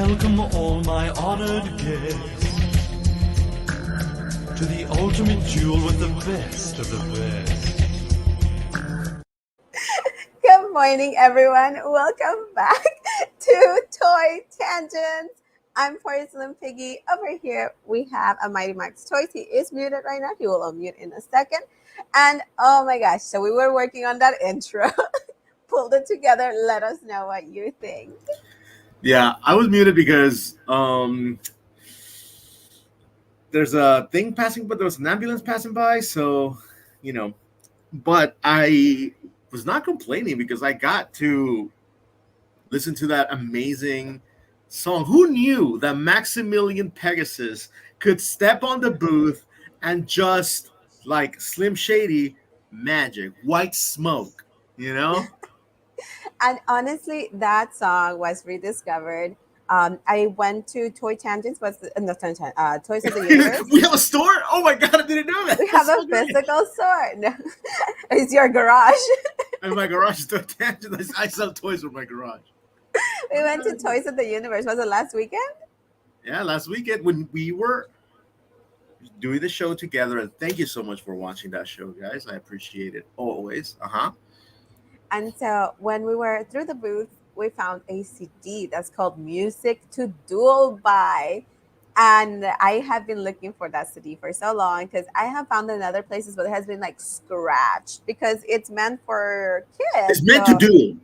welcome all my honored guests to the ultimate duel with the best of the best. Good morning, everyone. Welcome back to Toy Tangents. I'm Porcelain Piggy. Over here, we have a Mighty Max Toys. He is muted right now. He will unmute in a second. And oh my gosh, so we were working on that intro. Pulled it together. Let us know what you think. Yeah, I was muted because there's a thing passing, but there was an ambulance passing by, so But I was not complaining because I got to listen to that amazing song. Who knew that Maximilian Pegasus could step on the booth and just like Slim Shady magic, white smoke, And honestly, that song was rediscovered. I went to Toy Tangents, Toys of the Universe. We have a store? Oh my god, I didn't know that. We have a physical store. No, it's your garage. In my garage is Toy Tangent. I sell toys from my garage. We went to Toys of the Universe. Was it last weekend? Yeah, last weekend when we were doing the show together. And thank you so much for watching that show, guys. I appreciate it always. And so when we were through the booth, we found a CD that's called Music to Duel By. And I have been looking for that CD for so long because I have found it in other places, but it has been like scratched because it's meant for kids. It's meant to duel.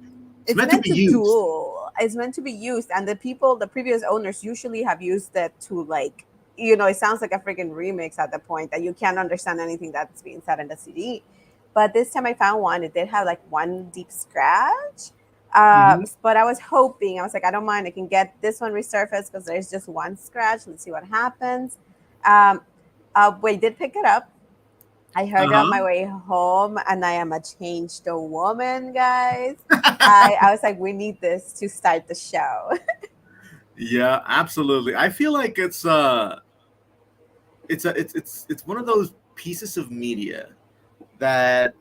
It's meant to be used. Duel. It's meant to be used. And the previous owners usually have used it to like, it sounds like a freaking remix at the point that you can't understand anything that's being said in the CD. But this time I found one. It did have like one deep scratch. But I was hoping, I was like, I don't mind. I can get this one resurfaced because there's just one scratch. Let's see what happens. We did pick it up. I heard it on my way home, and I am a changed woman, guys. I was like, we need this to start the show. Yeah, absolutely. I feel like it's one of those pieces of media that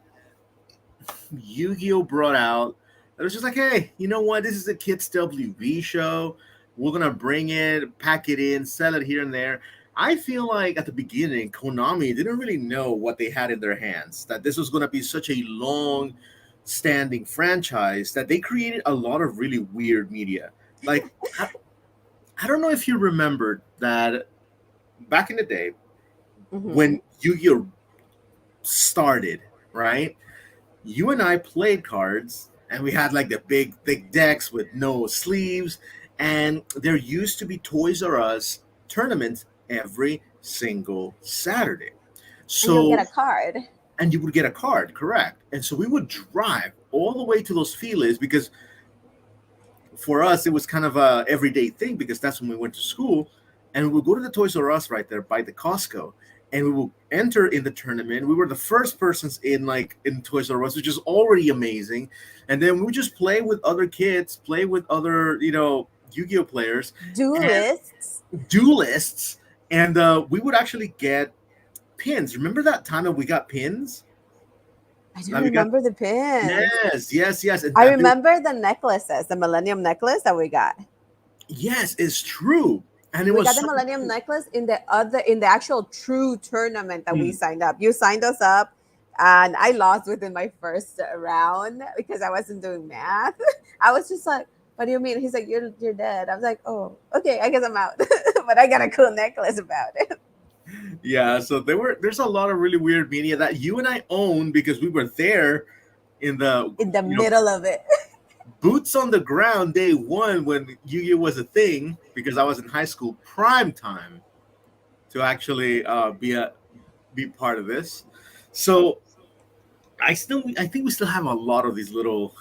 Yu-Gi-Oh brought out. It was just like, hey, you know what? This is a kids WB show. We're gonna bring it, pack it in, sell it here and there. I feel like at the beginning, Konami didn't really know what they had in their hands. That this was gonna be such a long-standing franchise that they created a lot of really weird media. Like, I don't know if you remember that back in the day when Yu-Gi-Oh started, right? You and I played cards, and we had like the big, thick decks with no sleeves, and there used to be Toys R Us tournaments every single Saturday. So and you'll get a card. And you would get a card, correct. And so we would drive all the way to those filas because for us, it was kind of a everyday thing because that's when we went to school. And we would go to the Toys R Us right there by the Costco, and we will enter in the tournament. We were the first persons in Toys R Us, which is already amazing. And then we would just play with other kids, play with other, Yu-Gi-Oh players. Duelists. And we would actually get pins. Remember that time that we got pins? I do remember the pins. Yes. I remember the necklaces, the Millennium necklace that we got. Yes, it's true. And we got the Millennium necklace in the actual true tournament that we signed up. You signed us up, and I lost within my first round because I wasn't doing math. I was just like, "What do you mean?" He's like, "You're dead." I was like, "Oh, okay, I guess I'm out." But I got a cool necklace about it. Yeah, so there's a lot of really weird media that you and I own because we were there in the middle of it. Boots on the ground day one when Yu-Gi-Oh was a thing because I was in high school prime time to actually be part of this. So I think we still have a lot of these little,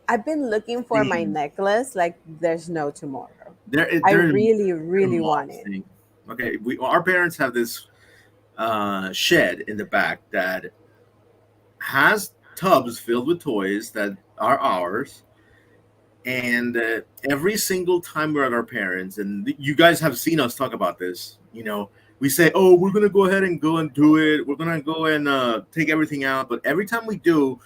I've been looking for my necklace like there's no tomorrow. I really want it. Okay, our parents have this shed in the back that has tubs filled with toys that are ours, and every single time we're at our parents, and you guys have seen us talk about this, we say, oh, we're gonna go ahead and do it, we're gonna go and take everything out, but every time we do,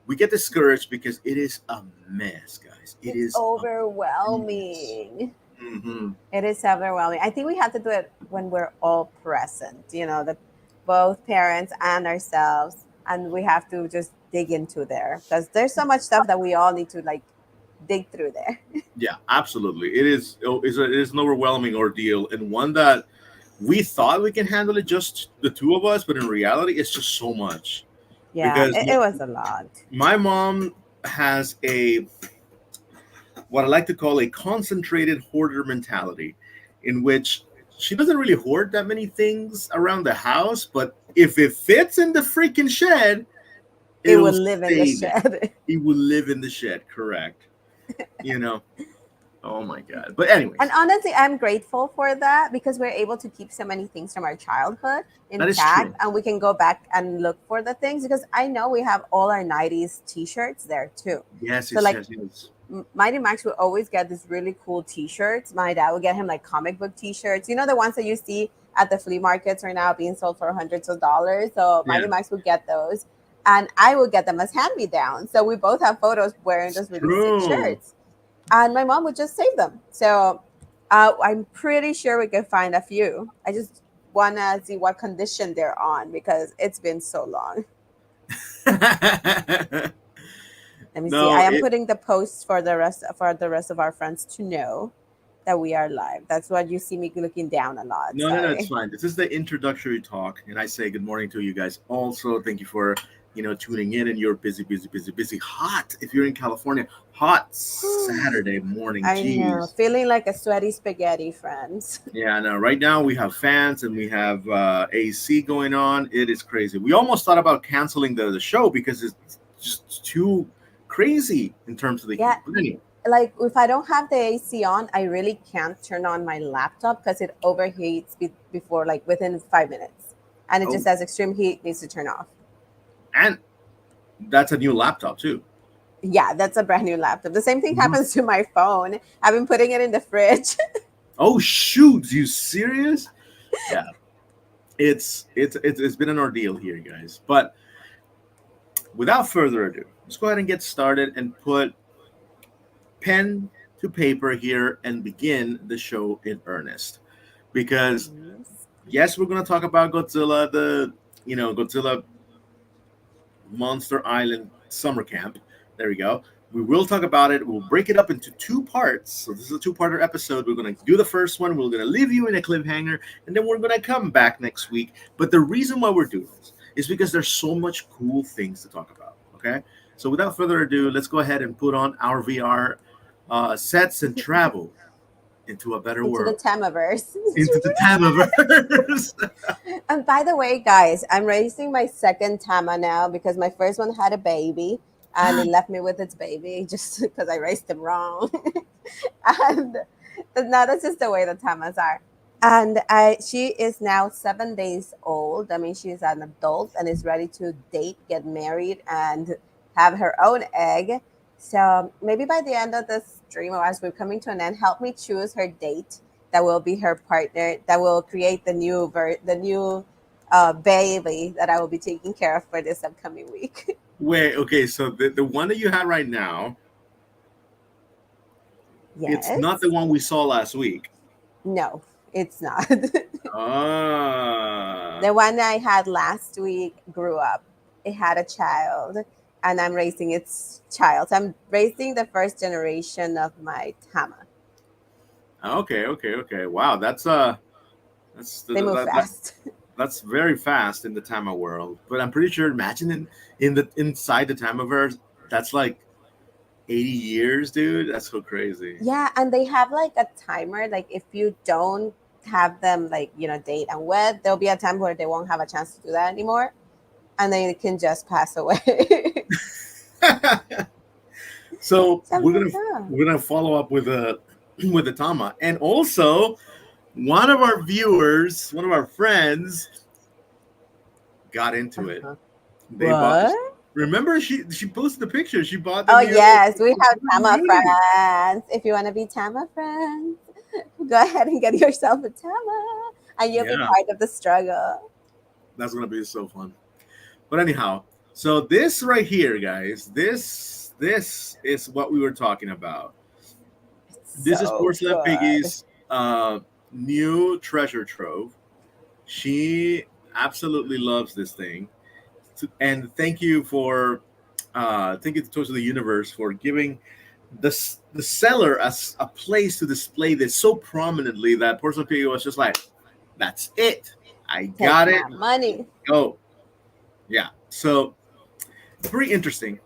we get discouraged because it is a mess, guys. It It's is a mess. overwhelming. Hmm. It is overwhelming. I think we have to do it when we're all present, the both parents and ourselves, and we have to just dig into there because there's so much stuff that we all need to like dig through there. Yeah, absolutely. It is. It is an overwhelming ordeal, and one that we thought we can handle it just the two of us, but in reality, it's just so much. Yeah, Because it was a lot. my mom has a what I like to call a concentrated hoarder mentality, in which she doesn't really hoard that many things around the house, but if it fits in the freaking shed, It it'll will live in the stay there. shed. It will live in the shed, correct? You know. Oh my god. But And anyways, honestly, I'm grateful for that because we're able to keep so many things from our childhood that is intact true. and we can go back and look for the things because I know we have all our 90s t-shirts there too. Yes, So yes, like yes, yes. Mighty Max would always get these really cool t-shirts. My dad would get him like comic book t-shirts. You know the ones that you see at the flea markets right now being sold for hundreds of dollars. So Yeah, Mighty Max would get those and I would get them as hand-me-downs. So we both have photos wearing those really sick true. shirts and my mom would just save them. So I'm pretty sure we could find a few. I just want to see what condition they're on because it's been so long. Let me see. I No, am it putting the posts for the rest of our friends to know that we are live. That's why you see me looking down a lot. no, no, no, it's Sorry. fine. This is the introductory talk, and I say good morning to you guys. Also, thank you for tuning in. And you're busy, busy, busy, busy, hot. If you're in California, hot Saturday morning. I know. Jeez. Feeling like a sweaty spaghetti, friends. Yeah, no. Right now we have fans and we have AC going on. It is crazy. We almost thought about canceling the show because it's just too crazy in terms of the Yeah, heat. But anyway, like if I don't have the AC on, I really can't turn on my laptop because it overheats before like within 5 minutes, and it just oh, says extreme heat needs to turn off. and that's a new laptop too. Yeah, that's a brand new laptop. The same thing Mhm. happens to my phone. I've been putting it in the fridge. Oh shoot! You serious? Yeah, it's been an ordeal here, guys. But without further ado, let's go ahead and get started and put pen to paper here and begin the show in earnest. Because Yes. yes, we're gonna talk about Godzilla, the Godzilla Monster Island summer camp. There we go. We will talk about it. We'll break it up into two parts. So this is a two-parter episode. We're going to do the first one. We're going to leave you in a cliffhanger, and then we're going to come back next week. But the reason why we're doing this is because there's so much cool things to talk about. Okay. So without further ado, let's go ahead and put on our VR sets and travel into a better Into the world, Tamaverse. into the Tamaverse. And by the way, guys, I'm raising my second Tama now because my first one had a baby and it left me with its baby just because I raised him wrong. And now that's just the way the Tamas are. And she is now 7 days old. I mean, she's an adult and is ready to date, get married, and have her own egg. So maybe by the end of this stream, or as we're coming to an end, help me choose her date that will be her partner, that will create the new baby that I will be taking care of for this upcoming week. Wait, okay, so the one that you have right now, it's not the Yes. one we saw last week. No, it's not. Ah, The one I had last week grew up. It had a child, and I'm raising its child. So I'm raising the first generation of my Tama. okay, okay, okay. Wow, that's They move fast. that's very fast in the Tama world. But I'm pretty sure, imagine in the inside the Tamaverse, that's like 80 years, dude. That's so crazy. Yeah, and they have like a timer. Like if you don't have them like date and wed, there'll be a time where they won't have a chance to do that anymore, and they can just pass away. So So I'm like, oh. we're gonna follow up with a with the Tama, and also one of our viewers, one of our friends, got into it. Uh-huh. They bought. What? Remember, she posted the picture. She bought the Oh new yes, we have Tama Unity. friends. If you want to be Tama friends, go ahead and get yourself a Tama, and you'll be Yeah, part of the struggle. that's gonna be so fun. But anyhow, So this right here, guys, this is what we were talking about. It's This is so Porcelain good. Piggy's new treasure trove. She absolutely loves this thing. And thank you to Toys of the Universe for giving the seller a place to display this so prominently that Porcelain Piggy was just like, that's it. I Take got it. my money. Go. Yeah. So pretty interesting.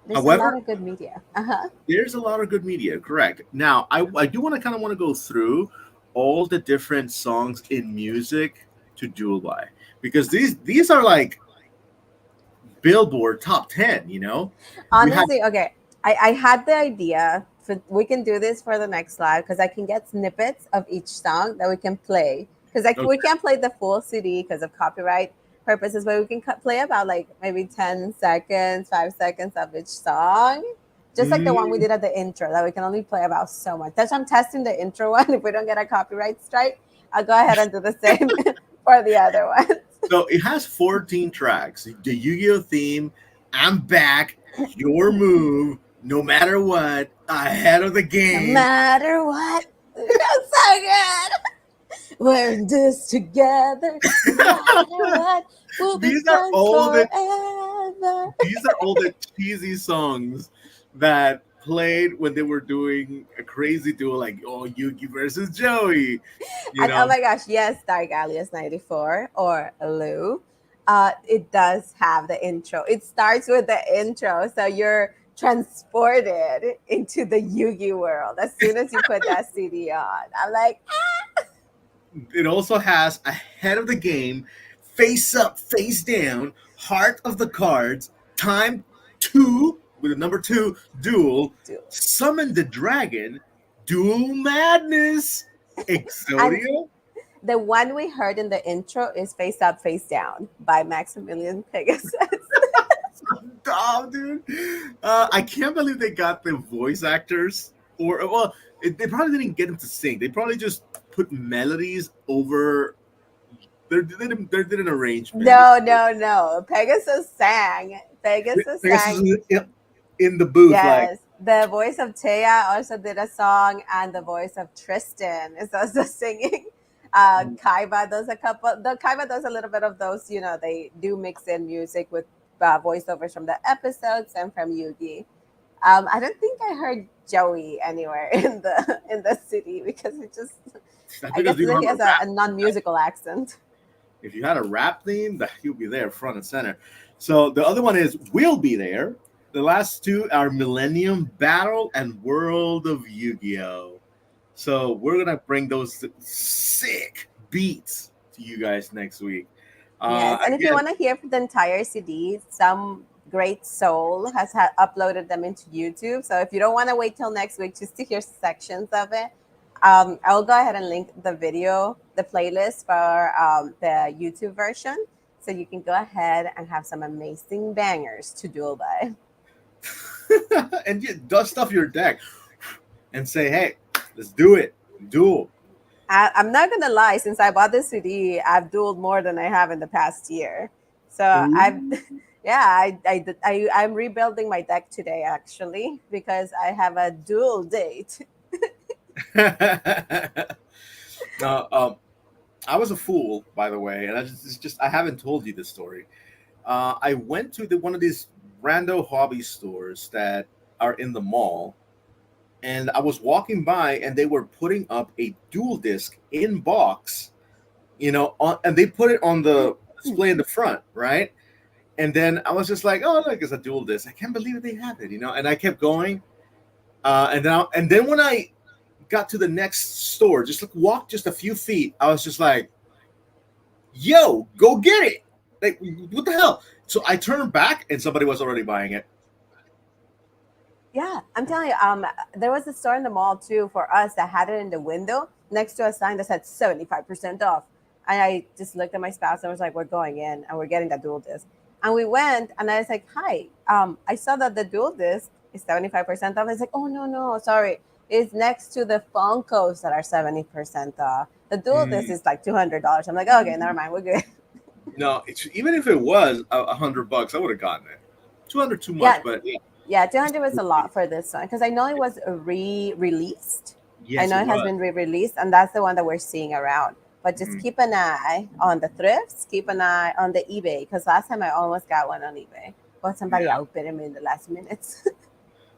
There's a lot However, of good media. Uh-huh. there's a lot of good media, correct. Now, I do want to kind of want to go through all the different songs in music to duel by, because these are like Billboard top 10, you know? You have Honestly, okay. I had the idea for we can do this for the next live because I can get snippets of each song that we can play. Because like we okay. can't play the full CD because of copyright purposes, but we can play about like maybe 10 seconds, 5 seconds of each song. Just like the one we Mm, did at the intro that we can only play about so much. That's why I'm testing the intro one. If we don't get a copyright strike, I'll go ahead and do the same for the other ones. so it has 14 tracks. The Yu-Gi-Oh theme, I'm back, your move, no matter what, ahead of the No game. matter what, it's so good. We're in this together, no matter what. We'll be these are friends all the forever. these are all the cheesy songs that played when they were doing a crazy duel like Yugi versus Joey, you And oh know. my gosh, yes, Dark Alias 94 or Lou. It does have the intro. It starts with the intro, so you're transported into the Yugi world as soon as you put that CD on. I'm like, It also has ahead of the game, face up, face down, heart of the cards, time two with the number two duel, dude. summon the dragon, duel madness, And Exodia. the one we heard in the intro is Face Up, Face Down by Maximilian Pegasus. Dumb, dude. I can't believe they got the voice actors, or well, they probably didn't get them to sing. They probably just put melodies over. They did an arrangement. No, no, no. Pegasus sang. Pegasus Pegasus sang. is in the booth, like, Yes. The voice of Taya also did a song, and the voice of Tristan is also singing. Kaiba does a couple. The Kaiba does a little bit of those. They do mix in music with voiceovers from the episodes and from Yugi. I don't think I heard Joey anywhere in the city because it just. that's I because guess you don't he have a has a rap. non-musical accent. If you had a rap theme, that he'll be there front and center. So the other one is will be there. The last two are Millennium Battle and World of Yu-Gi-Oh. So we're gonna bring those sick beats to you guys next week. Yes, and if you Again, want to hear the entire CD, some great soul has uploaded them into YouTube. So if you don't want to wait till next week just to hear sections of it, I'll go ahead and link the video, the playlist for the YouTube version, so you can go ahead and have some amazing bangers to duel by. and you dust off your deck and say, "Hey, let's do it, duel." I'm not gonna lie, since I bought this CD, I've dueled more than I have in the past year. So I've, Ooh. yeah, I'm rebuilding my deck today actually because I have a duel date. Now, I was a fool, by the way, and it's just I haven't told you this story. I went to one of these rando hobby stores that are in the mall, and I was walking by, and they were putting up a dual disc in box, and they put it on the display in the front, right? And then I was just like, "Oh, look, it's a dual disc. I can't believe they have it." And I kept going, and then when I got to the next store, just like walked just a few feet, I was just like, yo, go get it. Like, what the hell? So I turned back and somebody was already buying it. Yeah, I'm telling you, there was a store in the mall too for us that had it in the window next to a sign that said 75% off. And I just looked at my spouse and was like, we're going in and we're getting that dual disc. And we went and I was like, hi, I saw that the dual disc is 75% off. It's like, oh, no, no, sorry. It's next to the Funkos that are 70% off. The dual disc Mm. is like $200. I'm like, okay, never mind, we're good. No, even if it was $100, I would have gotten it. 200 too much, Yeah, but yeah, yeah, it's 200 was still a pretty. lot for this one because I know it was re-released. I Yes, know it it has was. been re-released, and that's the one that we're seeing around. But just Mhm. keep an eye on the thrifts, keep an eye on the eBay because last time I almost got one on eBay, but somebody Yeah. outbid me in the last minutes.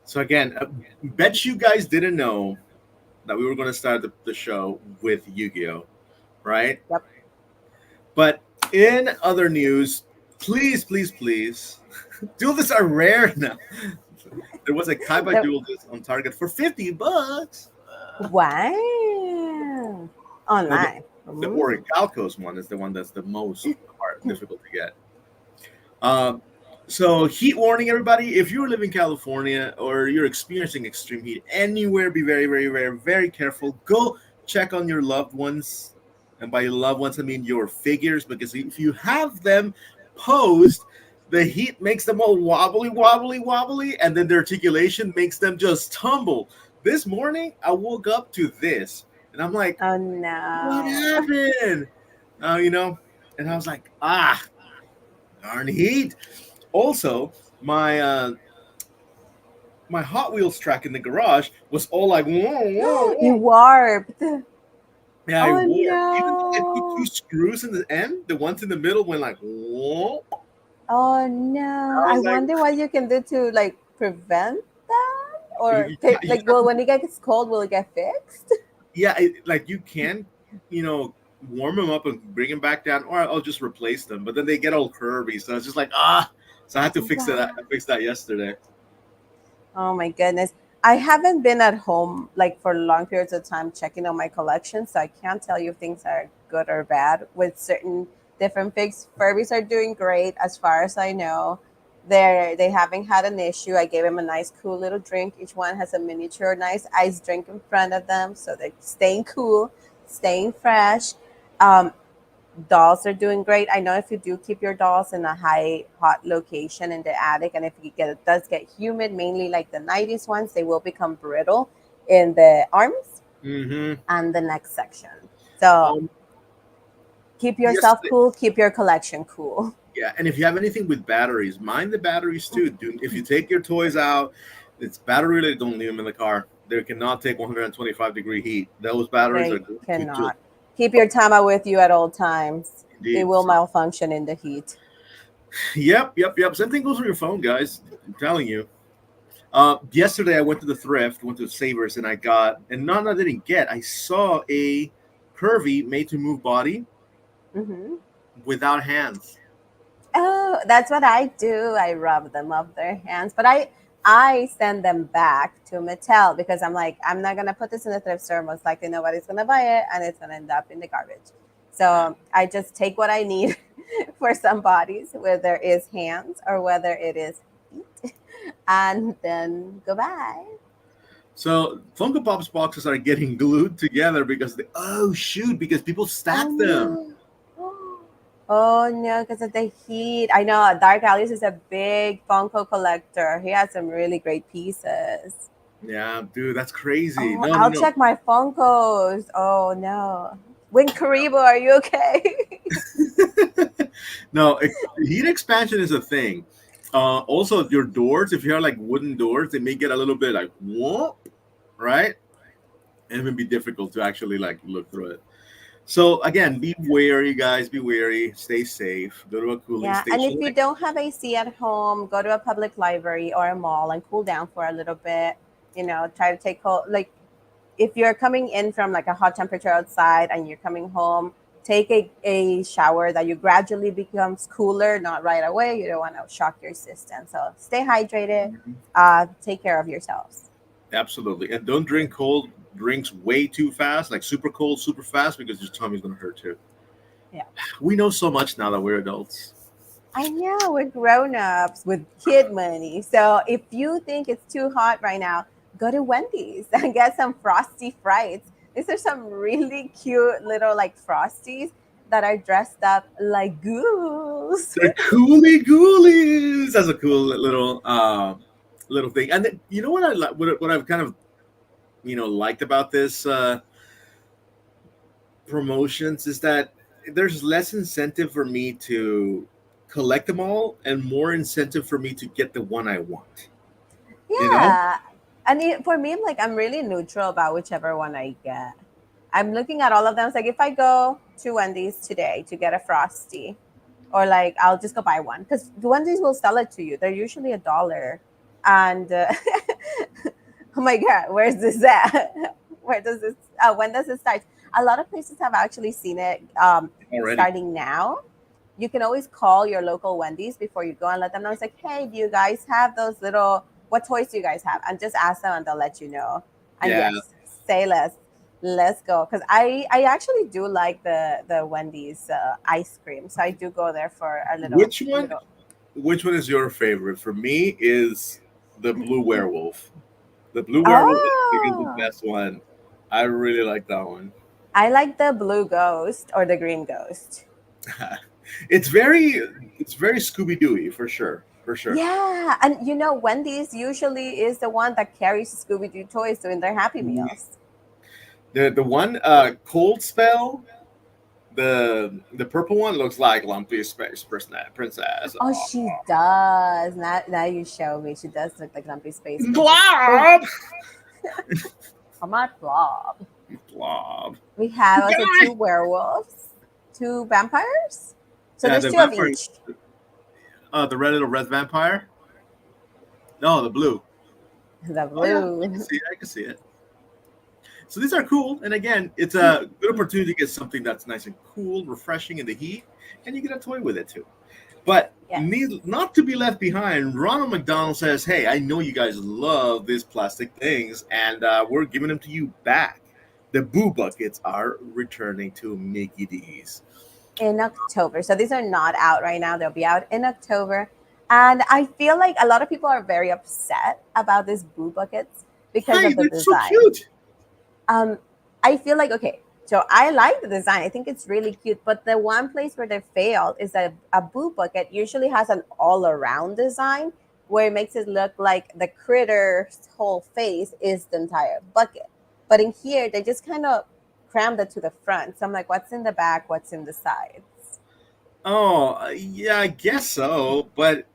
So again, bet you guys didn't know that we were going to start the show with Yu-Gi-Oh, right? Yep. But in other news, please, please, please, duelists are rare now. There was a Kaiba The, duelist on Target for $50. wow. No, Online. the Mm. Orichalcos one is the one that's the most difficult to get. Um, so heat warning, everybody. If you live in California or you're experiencing extreme heat anywhere, be very, very, very, very careful. Go check on your loved ones. And by loved ones, I mean your figures, because if you have them posed, the heat makes them all wobbly, wobbly, wobbly, and then the articulation makes them just tumble. This morning, I woke up to this, and I'm like, Oh what no. happened? You know, and I was like, darn heat. Also, my Hot Wheels track in the garage was all like, whoa, whoa, You whoa. warped. Yeah, I Oh wore. Even though I put two no. screws in the end, the ones in the middle went like, whoa. Oh I no. I was like, wonder what you can do to like prevent that or you like just have well to, when it gets cold will it get fixed? yeah, like you can, warm them up and bring them back down, or I'll just replace them. But then they get all curvy, so it's just like, So I had to fix that. I Wow. fixed that yesterday. Oh my goodness. I haven't been at home like for long periods of time checking on my collection, so I can't tell you if things are good or bad with certain different figs. Furbies are doing great as far as I know. They haven't had an issue. I gave them a nice cool little drink. Each one has a miniature nice ice drink in front of them, so they're staying cool, staying fresh. Um, Dolls are doing great. I know if you do keep your dolls in a high hot location in the attic, and if it does get humid, mainly like the 90s ones, they will become brittle in the arms Mm-hmm. and the neck section. So Um, keep yes, yourself cool, keep your collection cool. yeah, and if you have anything with batteries, mind the batteries too. If you take your toys out, it's battery related. Don't leave them in the car. They cannot take 125-degree heat. Those batteries are They going to just cannot. Keep your Tama with you at all times. It indeed. will So, malfunction in the heat. yep, yep, yep. Same thing goes with your phone, guys. I'm telling you. Yesterday I went to the thrift, went to Savers, and I got, and none I didn't get. I saw a curvy made to move body Hmm. without hands. Oh, that's what I do. I rub them off their hands, but I send them back to Mattel because I'm like I'm not gonna put this in the thrift store. Most likely nobody's gonna buy it, and it's gonna end up in the garbage. So I just take what I need for some bodies, whether it is hands or whether it is feet, and then goodbye. So Funko Pops boxes are getting glued together because oh shoot, because people Oh stack them. no. Oh no, because of the heat. I know Dark Alice is a big Funko collector. He has some really great pieces. Yeah, dude, that's crazy. Oh, No, no, I'll no. check my Funkos. Oh no. Win Karibo, are you okay? No, heat expansion is a thing. Also, your doors, if you have like wooden doors, they may get a little bit like whoop, right? And it would be difficult to actually like look through it. So again, be wary, guys. Be wary. Stay safe. Go to a cooling Yeah, and station. if you don't have AC at home, go to a public library or a mall and cool down for a little bit. Try to take hold. Like if you're coming in from like a hot temperature outside and you're coming home, take a shower that you gradually becomes cooler, not right away. You don't want to shock your system. So stay hydrated. Take care of yourselves. Absolutely, and don't drink cold drinks way too fast, like super cold, super fast, because your tummy's gonna hurt too. Yeah. We know so much now that we're adults. I know we're grown-ups with kid money. So if you think it's too hot right now, go to Wendy's and get some frosty frites. These are some really cute little like frosties that are dressed up like ghouls. They're coolie ghoulies. That's a cool little thing. And then, you know what I like? What I've kind of liked about this promotions is that there's less incentive for me to collect them all, and more incentive for me to get the one I want. You know? Yeah. And for me, like, I'm really neutral about whichever one I get. I'm looking at all of them. It's like if I go to Wendy's today to get a frosty, or like I'll just go buy one because Wendy's will sell it to you. They're usually $1, and oh my god, where's this at? Where does this? When does it start? A lot of places have actually seen it Already. starting now. You can always call your local Wendy's before you go and let them know. It's like, hey, do you guys have those little? What toys do you guys have? And just ask them, and they'll let you know. And Yeah. yes, say less. Let's go because I actually do like the Wendy's ice cream, so I do go there for a little Which one? little. Which one is your favorite? For me, is the blue werewolf. The blue werewolf, I think, is the Oh, best one. I really like that one. I like the blue ghost or the green ghost. it's very, it's very Scooby Dooey for sure, for sure. Yeah, and Wendy's usually is the one that carries Scooby Doo toys doing their Happy Mhm. Meals. The one cold spell, the purple one looks like Lumpy Space Princess. Oh, Oh. she does. Now you show me. She does look like Lumpy Space Princess. But Blob, I'm not Blob. blob. We have also Die! two werewolves, two vampires. So Yeah, there's the two of vampire. each. The red little red vampire. No, the blue. The Oh yeah, I can blue. see it. I can see it. So these are cool, and again, it's a good opportunity to get something that's nice and cool, refreshing in the heat, and you get a toy with it too. But Yes. not to be left behind, Ronald McDonald says, "Hey, I know you guys love these plastic things, and we're giving them to you back. The Boo Buckets are returning to Mickey D's." In October. So these are not out right now. They'll be out in October. And I feel like a lot of people are very upset about these Boo Buckets because Hey, of the they're so design. cute. Um, I feel like okay, so I like the design. I think it's really cute. But the one place where they failed is that a boo bucket usually has an all-around design where it makes it look like the critter's whole face is the entire bucket. But in here, they just kind of crammed it to the front. So I'm like, what's in the back? What's in the sides? Oh, yeah, I guess so, but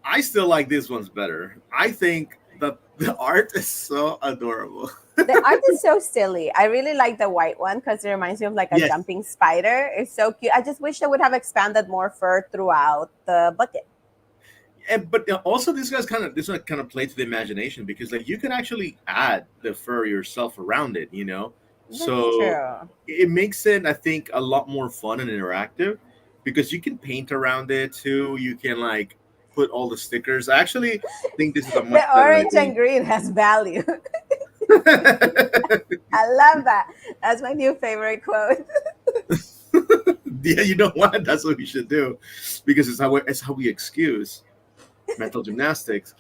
I still like this one's better. I think the art is so adorable. The art is so silly. I really like the white one because it reminds me of like a Yes, jumping spider. It's so cute. I just wish they would have expanded more fur throughout the bucket. but also this one kind of play to the imagination because like you can actually add the fur yourself around it, you know. That's So true. it makes it, I think, a lot more fun and interactive because you can paint around it too. You can like put all the stickers. I actually think this is a much The better orange idea. and green has value. I love that. That's my new favorite quote. Yeah, you know what? That's what we should do because it's how we excuse mental gymnastics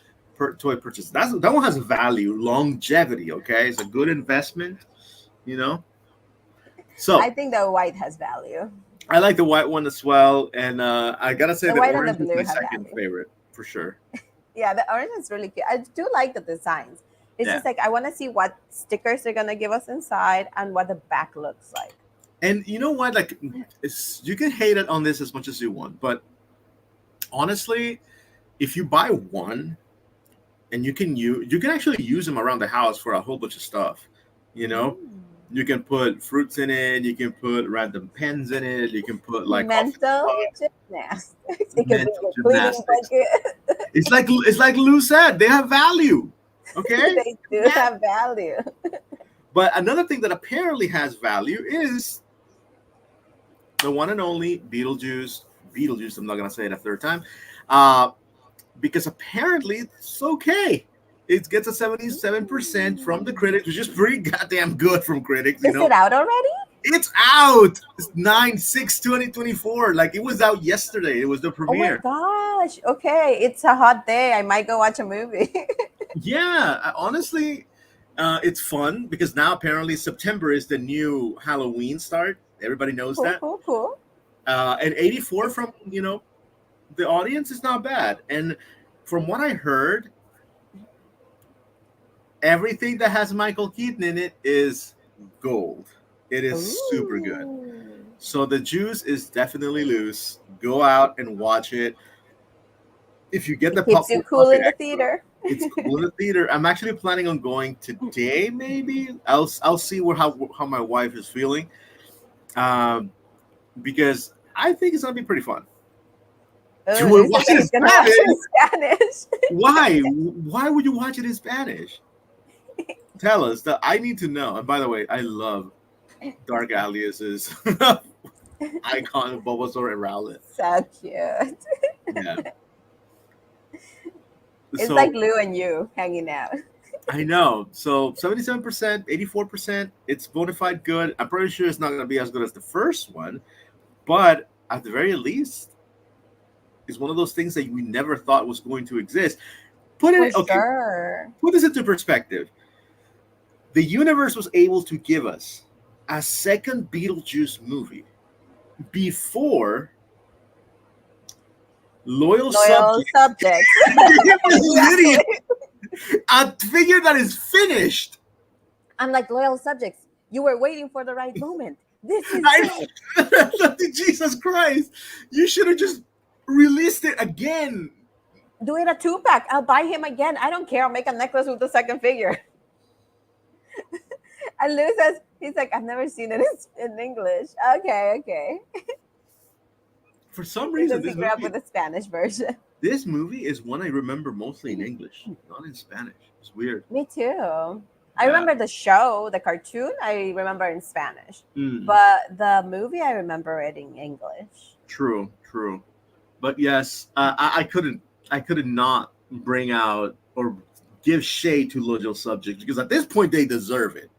toy purchase. That one has value, longevity. Okay, it's a good investment. You know. I So think the white has value. I like the white one as well, and I gotta say The the white and the orange is blue my have second value. favorite for sure. Yeah, the orange is really cute. I do like the designs. It's Yeah, just like I want to see what stickers they're gonna give us inside and what the back looks like. and you know what? Like, you can hate it on this as much as you want, but honestly, if you buy one and you can actually use them around the house for a whole bunch of stuff. You know, you can put fruits in it. You can put random pens in it. You can put like office Mental supplies, gymnastics. It could be mental your cleaning gymnastics. bucket. It's like Lou said, they have value. Okay, They do have value. but another thing that apparently has value is the one and only Beetlejuice. Beetlejuice. I'm not gonna say it a third time, uh, because apparently it's okay. It gets a 77% from the Mm. critics, which is pretty goddamn good from critics. You Is know, it out already? it's out. It's 9/6/2024. Like it was out yesterday. It was the Oh my premiere. gosh. Okay. It's a hot day. I might go watch a movie. Yeah, honestly, it's fun because now apparently September is the new Halloween start. Everybody knows Cool, that. cool, cool. And 84 It's from the audience is not bad. And from what I heard, everything that has Michael Keaton in it is gold. It is super good. ooh. So the juice is definitely loose. Go out and watch it. If you get It the keeps you popcorn cool buffet in the extra, theater. it's cool in the theater. I'm actually planning on going today. Maybe I'll see where how my wife is feeling, um, because I think it's gonna be pretty fun. Oh, To Lou says watch that it in he's gonna watch Spanish? it in Spanish. Why? Why would you watch it in Spanish? Tell us. That I need to know. And by the way, I love Dark Alias's icon Bulbasaur and Rowlet. So cute. Yeah. It's like So Lou and you hanging out. I know. So 77%, 84%, it's bona fide good. I'm pretty sure it's not going to be as good as the first one, but at the very least, it's one of those things that we never thought was going to exist. For Okay, sure. put this into perspective. The universe was able to give us a second Beetlejuice movie before Loyal Loyal Subjects. subjects. It was Lydia, Exactly. a figure that is finished. I'm like, loyal subjects. You were waiting for the right moment. This is it. Jesus Christ. You should have just released it again. Do it a 2-pack. I'll buy him again. I don't care. I'll make a necklace with the second figure. And Lou says, he's like, I've never seen it in English. Okay, okay. For some He reason, says he grew up with the Spanish version. this movie is one I remember mostly in English, not in Spanish. It's weird. Me too. I Yeah. remember the show, the cartoon, I remember in Spanish. Mm, But the movie, I remember it in English. true, true. But yes, I couldn't not bring out or give shade to Loyal Subjects because at this point they deserve it.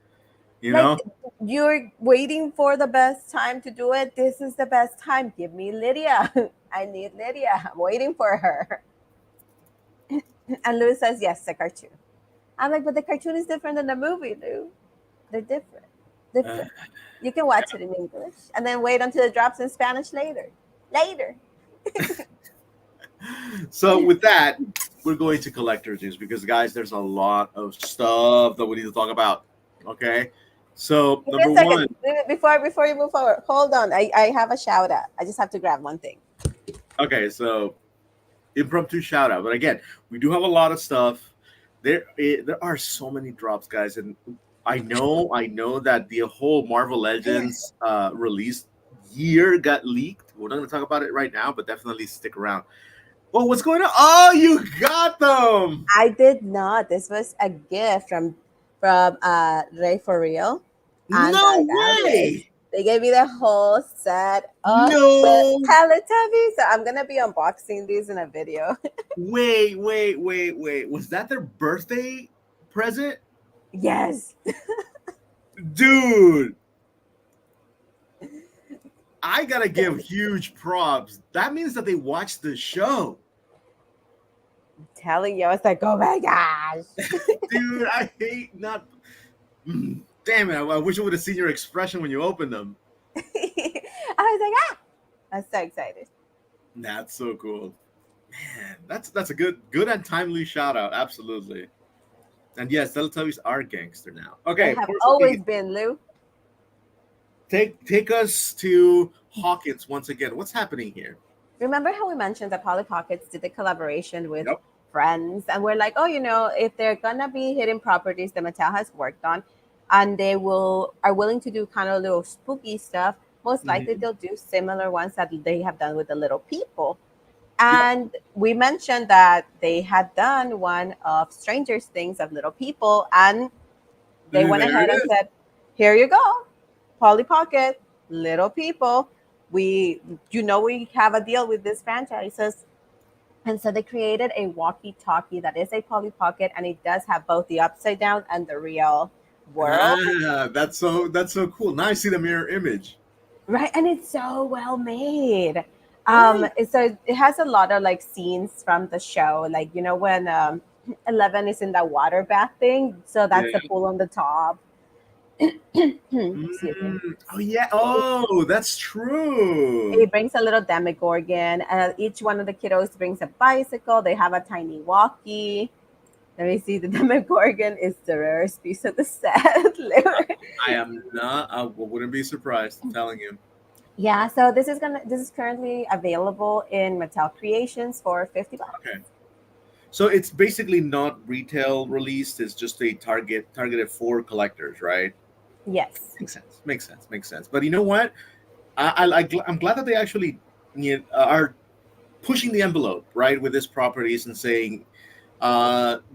You Like, know? you're waiting for the best time to do it. This is the best time. Give me Lydia. I need Lydia. I'm waiting for her. And Lou says, yes, the cartoon. I'm like, but the cartoon is different than the movie, Lou. They're different. Different. You can watch it in English and then wait until it drops in Spanish later. Later. So with that, we're going to collector's news because guys, there's a lot of stuff that we need to talk about. Okay. So Give me number a second. one. Before you move forward, hold on. I have a shout out. I just have to grab one thing. Okay, so impromptu shout out. But again, we do have a lot of stuff. There are so many drops, guys, and I know that the whole Marvel Legends release year got leaked. We're not going to talk about it right now, but definitely stick around. Oh, what's going on? Oh, you got them! I did not. This was a gift from Ray for Real and No Dark Alias. way! They gave me the whole set of with No! Teletubbies. So I'm gonna be unboxing these in a video. Wait. Was that their birthday present? Yes. Dude! I gotta give huge props. That means that they watched the show. I'm telling you, I was like, oh my gosh. Dude, I hate not. Damn it! I wish I would have seen your expression when you opened them. I was like, ah, I'm so excited. That's so cool, man. That's a good and timely shout out. Absolutely. And yes, Teletubbies are gangster now. They Okay, have Force always Awakens. been, Lou. Take us to Hawkins once again. What's happening here? Remember how we mentioned that Polly Pockets did the collaboration with Yep. Friends, and we're like, oh, if they're gonna be hidden properties that Mattel has worked on, and they are willing to do kind of little spooky stuff, most likely Mhm. they'll do similar ones that they have done with the little people. Yep. And we mentioned that they had done one of Stranger's Things of little people, and they went There ahead it and is. said, here you go, Polly Pocket, little people. We have a deal with these franchises. And so they created a walkie-talkie that is a Polly Pocket, and it does have both the upside down and the real world. Ah, that's so cool. Now I see the mirror image. Right, and it's so well made. Right. So it has a lot of like scenes from the show, like when 11 is in that water bath thing. So that's the Yeah. pool on the top. Excuse me. Oh yeah. Oh, that's true. It brings a little Demogorgon. Each one of the kiddos brings a bicycle. They have a tiny walkie. Let me see. The Demogorgon is the rarest piece of the set. I am not. I wouldn't be surprised. I'm telling you. Yeah, so this is currently available in Mattel Creations for $50. Okay. So it's basically not retail released. It's just a targeted for collectors, right? Yes. Makes sense. Makes sense. Makes sense. But you know what? I'm glad that they actually are pushing the envelope, right, with these properties and saying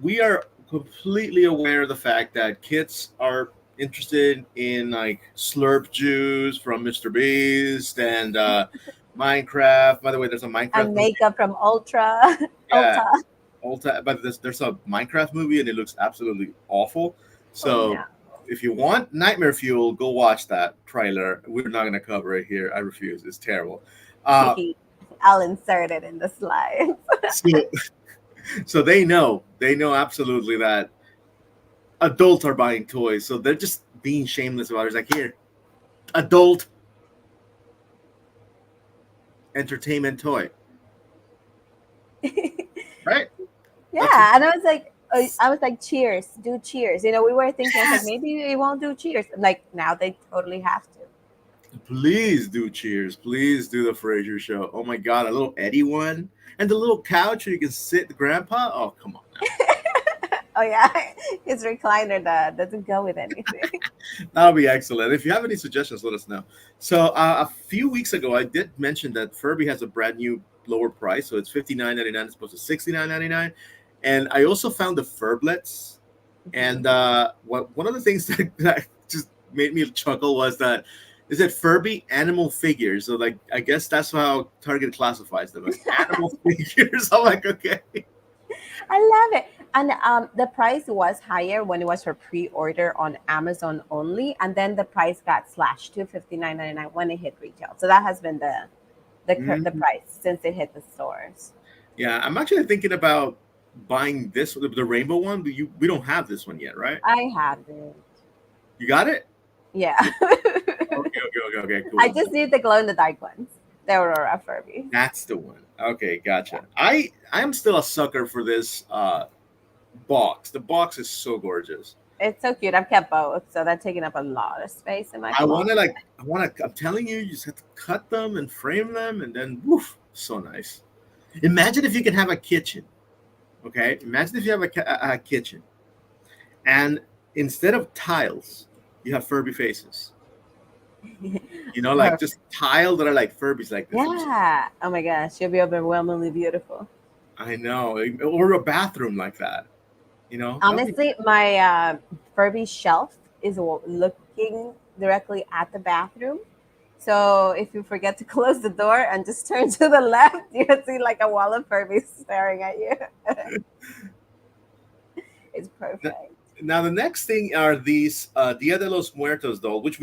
we are completely aware of the fact that kids are interested in like slurp juice from Mr. Beast and Minecraft. By the way, there's a Minecraft And movie. makeup from Ultra Yeah, Ulta. but there's a Minecraft movie and it looks absolutely awful. Oh no. So if you want nightmare fuel, go watch that trailer. We're not gonna cover it here. I refuse. It's terrible. Uh, I'll insert it in the slide. so so they know absolutely that adults are buying toys, so they're just being shameless about it. It's like here, adult entertainment toy, right? That's what. Yeah, and I was like, cheers, do cheers. We were thinking, I was like, Yes. maybe they won't do cheers. Like now they totally have to. Please do Cheers. Please do the Frasier Show. Oh my God, a little Eddie one and the little couch where you can sit the grandpa. Oh, come on now. Oh yeah, his recliner that doesn't go with anything. That'll be excellent. If you have any suggestions, let us know. So a few weeks ago, I did mention that Furby has a brand new lower price, so it's $59.99 as opposed to $69.99. And I also found the Furblets. Mhm. And one of the things that just made me chuckle was that is it Furby animal figures. So like I guess that's how Target classifies them as animal figures. I'm like, okay. I love it. And the price was higher when it was for pre-order on Amazon only, and then the price got slashed to $59.99 when it hit retail. So that has been the Mhm. price since it hit the stores. Yeah, I'm actually thinking about buying this the rainbow one. But we don't have this one yet, right? I haven't. You got it? Yeah. Okay, okay, okay, okay, I cool. just need the glow in the dark ones. The Aurora Furby. That's the one. Okay, Yeah. gotcha. I am still a sucker for this box. The box is so gorgeous. It's so cute. I've kept both, so that's taking up a lot of space in my I want to closet. like I want to. I'm telling you, you just have to cut them and frame them, and then woof, so nice. Imagine if you can have a kitchen. Okay, imagine if you have a kitchen, and instead of tiles, you have Furby faces. Like just Perfect. tile that are like Furbies like this. Yeah. Oh my gosh, she'll be overwhelmingly beautiful. I know, or a bathroom like that. That'd be Honestly, my Furby shelf is looking directly at the bathroom. So if you forget to close the door and just turn to the left, you can see like a wall of Furbies staring at you. It's N- perfect. Now the next thing are these Dia de los Muertos doll, which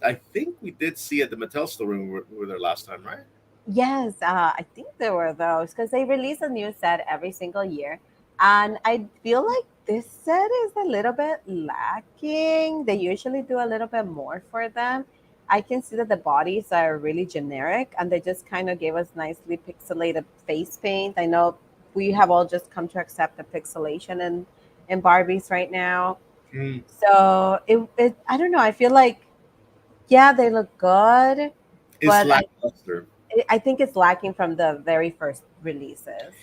I think we did see at the Mattel store when we were there last time, right? Yes, I think there were those because they release a new set every single year. And I feel like this set is a little bit lacking. They usually do a little bit more for them. I can see that the bodies are really generic and they just kind of gave us nicely pixelated face paint. I know we have all just come to accept the pixelation in Barbies right now. Mm. So it I don't know. I feel like, yeah, they look good, It's but lackluster. I think it's lacking from the very first releases.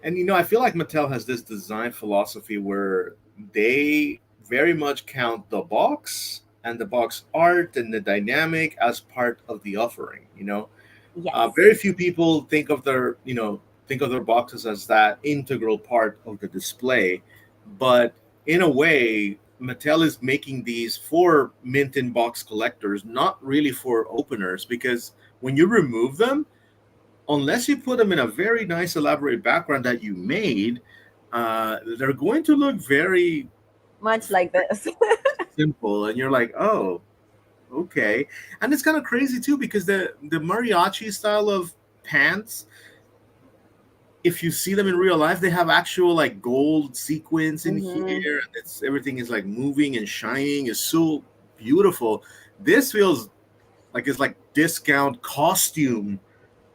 And I feel like Mattel has this design philosophy where they very much count the box and the box art and the dynamic as part of the offering. Yes. Very few people think of their boxes as that integral part of the display, but in a way, Mattel is making these for mint in box collectors, not really for openers, because when you remove them, unless you put them in a very nice elaborate background that you made, they're going to look very Much like this. simple, and you're like, oh, okay. And it's kind of crazy too because the mariachi style of pants, if you see them in real life, they have actual like gold sequins in Hmm. here, and it's everything is like moving and shining. It's so beautiful. This feels like it's like discount costume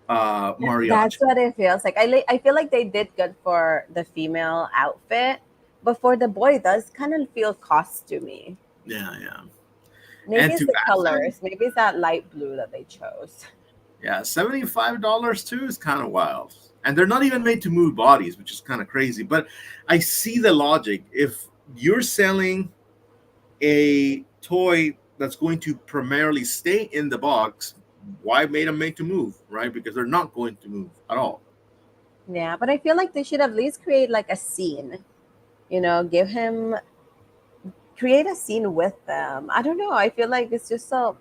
That's mariachi. what it feels like. I feel like they did good for the female outfit, but for the boy, it does kind of feel costumey. Yeah, yeah. Maybe And it's to the add that, colors. Maybe it's that light blue that they chose. Yeah, $75 too is kind of wild. And they're not even made to move bodies, which is kind of crazy. But I see the logic. If you're selling a toy that's going to primarily stay in the box, why made them made to move, right? Because they're not going to move at all. Yeah, but I feel like they should at least create like a scene. Give him create a scene with them. I don't know. I feel like it's just so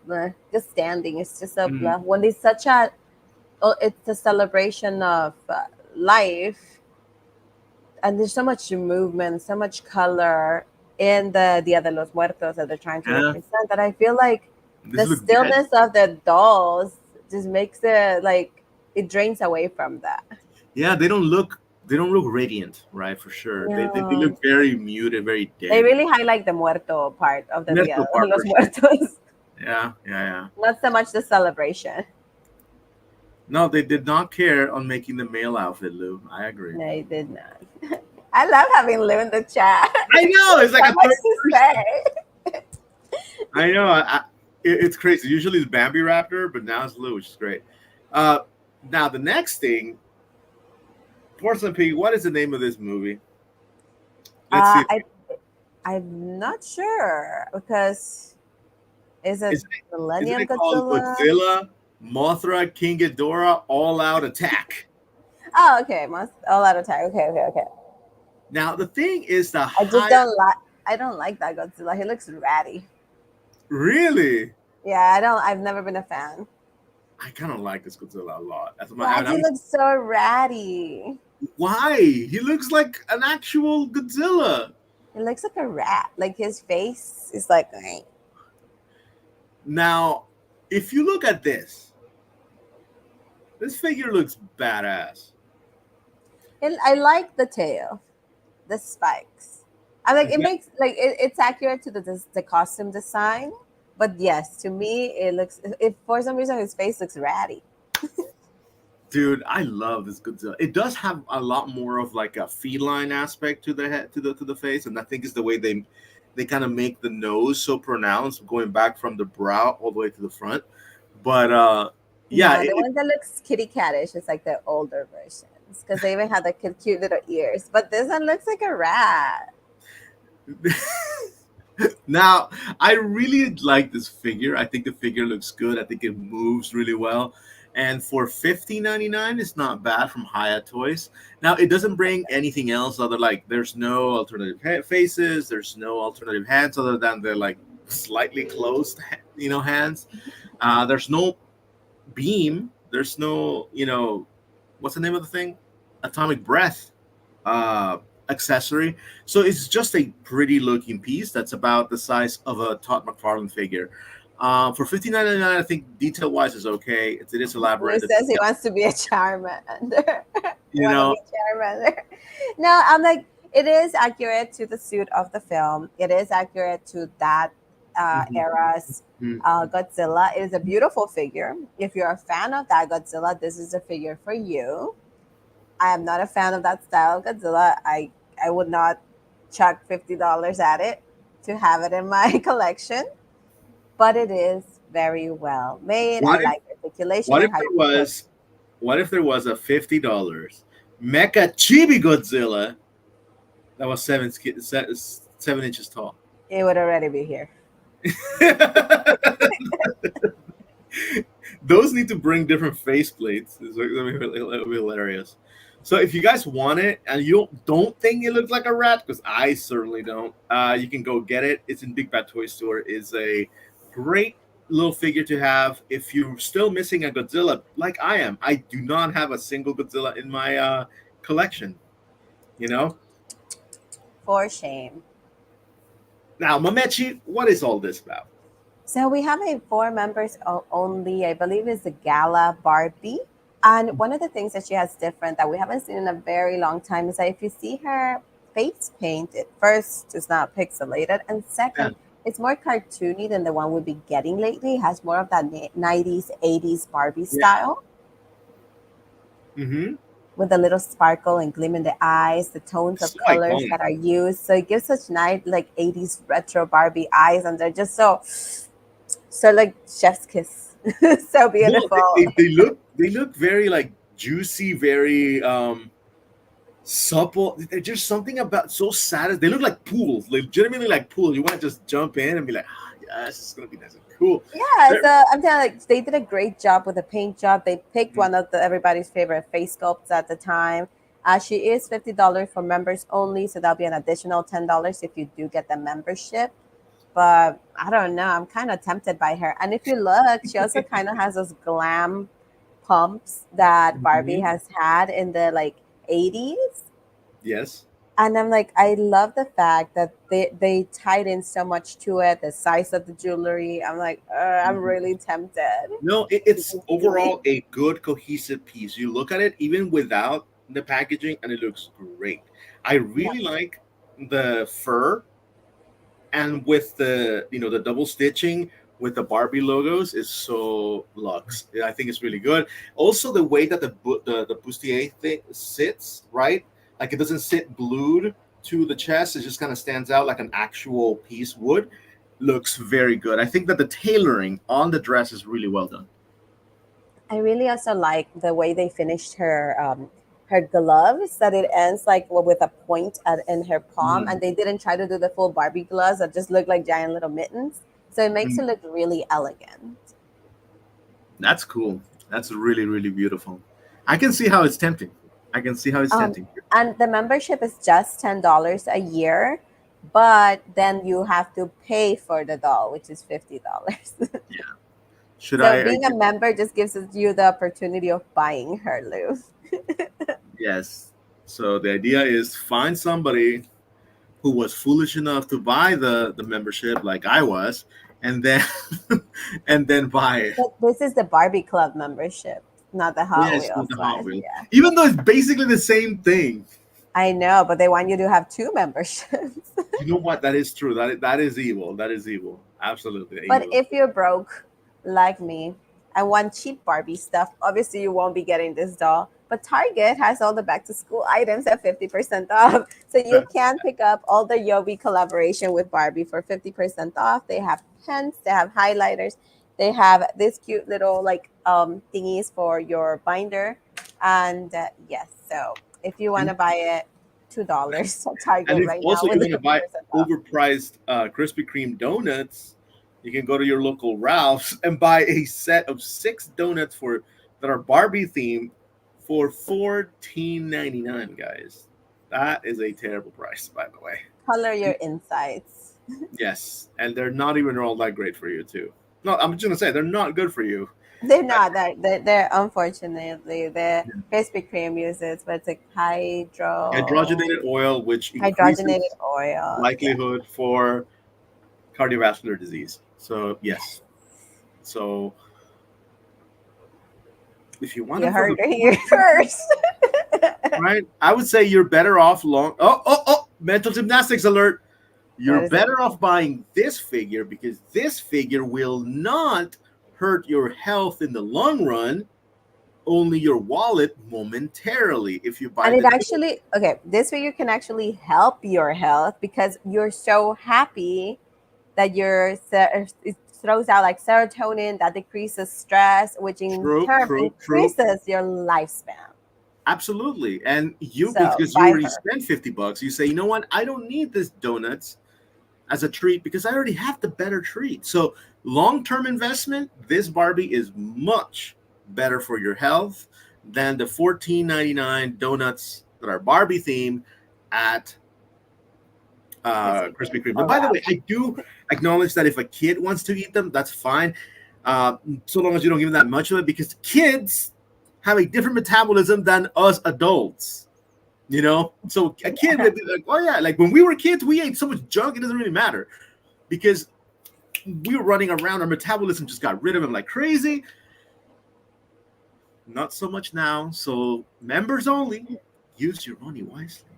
just standing. It's just so Mhm. when it's such a it's a celebration of life, and there's so much movement, so much color in the Dia de los Muertos that they're trying to Yeah, represent, that I feel like this the looks dead. stillness of the dolls just makes it like it drains away from that. Yeah, they don't look radiant, right? For sure. They look Yeah. very muted, very They dead. really highlight the muerto part of the Dia Metal de part los for sure. Muertos, Yeah, yeah, yeah. not so much the celebration. No, they did not care on making the male outfit, Lou. I agree. No, I did not. I love having Lou in the chat. I know it's like So a much third to person. say. I know. It's crazy. Usually it's Bambi Raptor, but now it's Lou, which is great. Uh, Now the next thing, Porcelain Pig. What is the name of this movie? Let's see. I I'm not sure because is it Isn't Millennium it called Godzilla? Godzilla, Mothra, King Ghidorah, All Out Attack? Oh, okay, must all out of time. Okay, okay, okay. Now the thing is the I just higher. don't like. I don't like that Godzilla. He looks ratty. Really, Yeah, I don't. I've never been a fan. I kind of like this Godzilla a lot. Why do he look so ratty? why he looks like an actual Godzilla. He looks like a rat. Like his face is like. Eh. Now, if you look at this figure looks badass. I like the tail, the spikes. I like it Yeah, makes like it's accurate to the costume design. But yes, to me it looks. If for some reason his face looks ratty. dude, I love this Godzilla. It does have a lot more of like a feline aspect to the head, to the face, and I think it's the way they kind of make the nose so pronounced, going back from the brow all the way to the front. But yeah, No, the one that looks kitty cattish is like the older versions because they even have the cute little ears. But this one looks like a rat. now I really like this figure. I think the figure looks good. I think it moves really well. And for 50.99, it's not bad from Hyatt Toys. Now it doesn't bring anything else other, like there's no alternative faces, there's no alternative hands other than the like slightly closed hands. There's no beam. There's no, what's the name of the thing? Atomic breath accessory. So it's just a pretty looking piece that's about the size of a Todd McFarlane figure. For 59.99, I think detail wise is okay. It is Who elaborate. says he wants to be a Charmander? You Want to know, be Charmander? No, I'm like it is accurate to the suit of the film. It is accurate to that mhm, era's mhm. Godzilla. It is a beautiful figure. If you're a fan of that Godzilla, this is a figure for you. I am not a fan of that style of Godzilla. I would not chuck $50 at it to have it in my collection, but it is very well made. I What if like articulation what if and how you there can put. was what if there was a $50 Mecha Chibi Godzilla that was 7 inches tall? It would already be here. Those need to bring different faceplates. It'll be hilarious. So if you guys want it and you don't think it looks like a rat, because I certainly don't, you can go get it. It's in Big Bad Toy Store. It's a great little figure to have if you're still missing a Godzilla, like I am. I do not have a single Godzilla in my collection. You know. For shame. Now, Mamechi, what is all this about? So we have a four members only, I believe is the Gala Barbie. And one of the things that she has different that we haven't seen in a very long time is that if you see her face painted, first, it's not pixelated, and Yeah. second, it's more cartoony than the one we've been getting lately. It has more of that 90s, 80s Barbie Yeah. style Mm-hmm. with a little sparkle and gleam in the eyes, the tones of So colors iconic. that are used. So it gives such nice, like 80s retro Barbie eyes, and they're just so like chef's kiss. So No, beautiful. they look very like juicy, very supple. There's just something about so sad. They look like pools, legitimately like pools. You want to just jump in and be like, ah, yes, it's gonna be nice and cool. Yeah, They're, so I'm telling you, like, they did a great job with the paint job. They picked mm, one of everybody's favorite face sculpts at the time. She is $50 for members only, so that'll be an additional $10 if you do get the membership. But I don't know, I'm kind of tempted by her. And if you look, she also kind of has those glam pumps that Barbie mhm. has had in the like 80s. Yes. And I'm like, I love the fact that they tied in so much to it, the size of the jewelry. I'm like, I'm Mhm. really tempted. No, You it's can see me. overall a good cohesive piece. You look at it even without the packaging, and it looks great. I Yeah. really like the fur, and with the the double stitching with the Barbie logos is so luxe. Yeah, I think it's really good. Also, the way that the bustier thing sits, right? Like it doesn't sit glued to the chest. It just kind of stands out like an actual piece would. Looks very good. I think that the tailoring on the dress is really well done. I really also like the way they finished her gloves, that it ends like with a point in her palm, Mm, and they didn't try to do the full Barbie gloves that just look like giant little mittens. So it makes mm. it look really elegant. That's cool. That's really, really beautiful. I can see how it's tempting. I can see how it's Um, tempting. and the membership is just $10 a year, but then you have to pay for the doll, which is $50. Should So I being a member just gives you the opportunity of buying her, Lou. yes. So the idea is find somebody who was foolish enough to buy the membership like I was, and then and then buy it. But this is the Barbie Club membership, not the Yeah, Hot it's not Wheels the Hot one. Wheels. Yeah, Even though it's basically the same thing. I know, but they want you to have two memberships. You know what? That is true. That is evil. That is evil. Absolutely But evil. if you're broke, like me, and want cheap Barbie stuff, obviously you won't be getting this doll. But Target has all the back to school items at 50% off. So you can pick up all the Yobi collaboration with Barbie for 50% off. They have pens, they have highlighters, they have this cute little like thingies for your binder. And yes, so if you want and to buy it, $2 at and Target if right now also you with want to buy 50% off. overpriced Krispy Kreme donuts, you can go to your local Ralph's and buy a set of 6 donuts for that are Barbie themed for 14.99, guys. That is a terrible price, by the way. Color your insides. Yes, and they're not even all that great for you too. No, I'm just gonna say they're not good for you. They're Like not. They're unfortunately the Krispy Kreme uses, but it's like hydrogenated oil, which hydrogenated increases oil. Yeah, likelihood for cardiovascular disease. So yes, so if you want you them for heard the it here 14, first. right, I would say you're better off long. Oh! Mental gymnastics alert! What You're is it? better off buying this figure because this figure will not hurt your health in the long run, only your wallet momentarily if you buy And it the actually okay. This way you can actually help your health because you're so happy that it throws out like serotonin that decreases stress, which in turn true. increases your lifespan. Absolutely. And you, So because you buy already her. spent $50, you say, you know what? I don't need this donuts as a treat because I already have the better treat. So, long term investment, this Barbie is much better for your health than the 14.99 donuts that are Barbie themed at Krispy Krispy Kreme Kreme. But or by the way, Ralph. I do acknowledge that if a kid wants to eat them, that's fine. Uh, so long as you don't give them that much of it, because kids have a different metabolism than us adults. So a kid Yeah. would be like, oh yeah, like when we were kids, we ate so much junk, it doesn't really matter because we were running around, our metabolism just got rid of them like crazy. Not so much now. So members only, use your money wisely.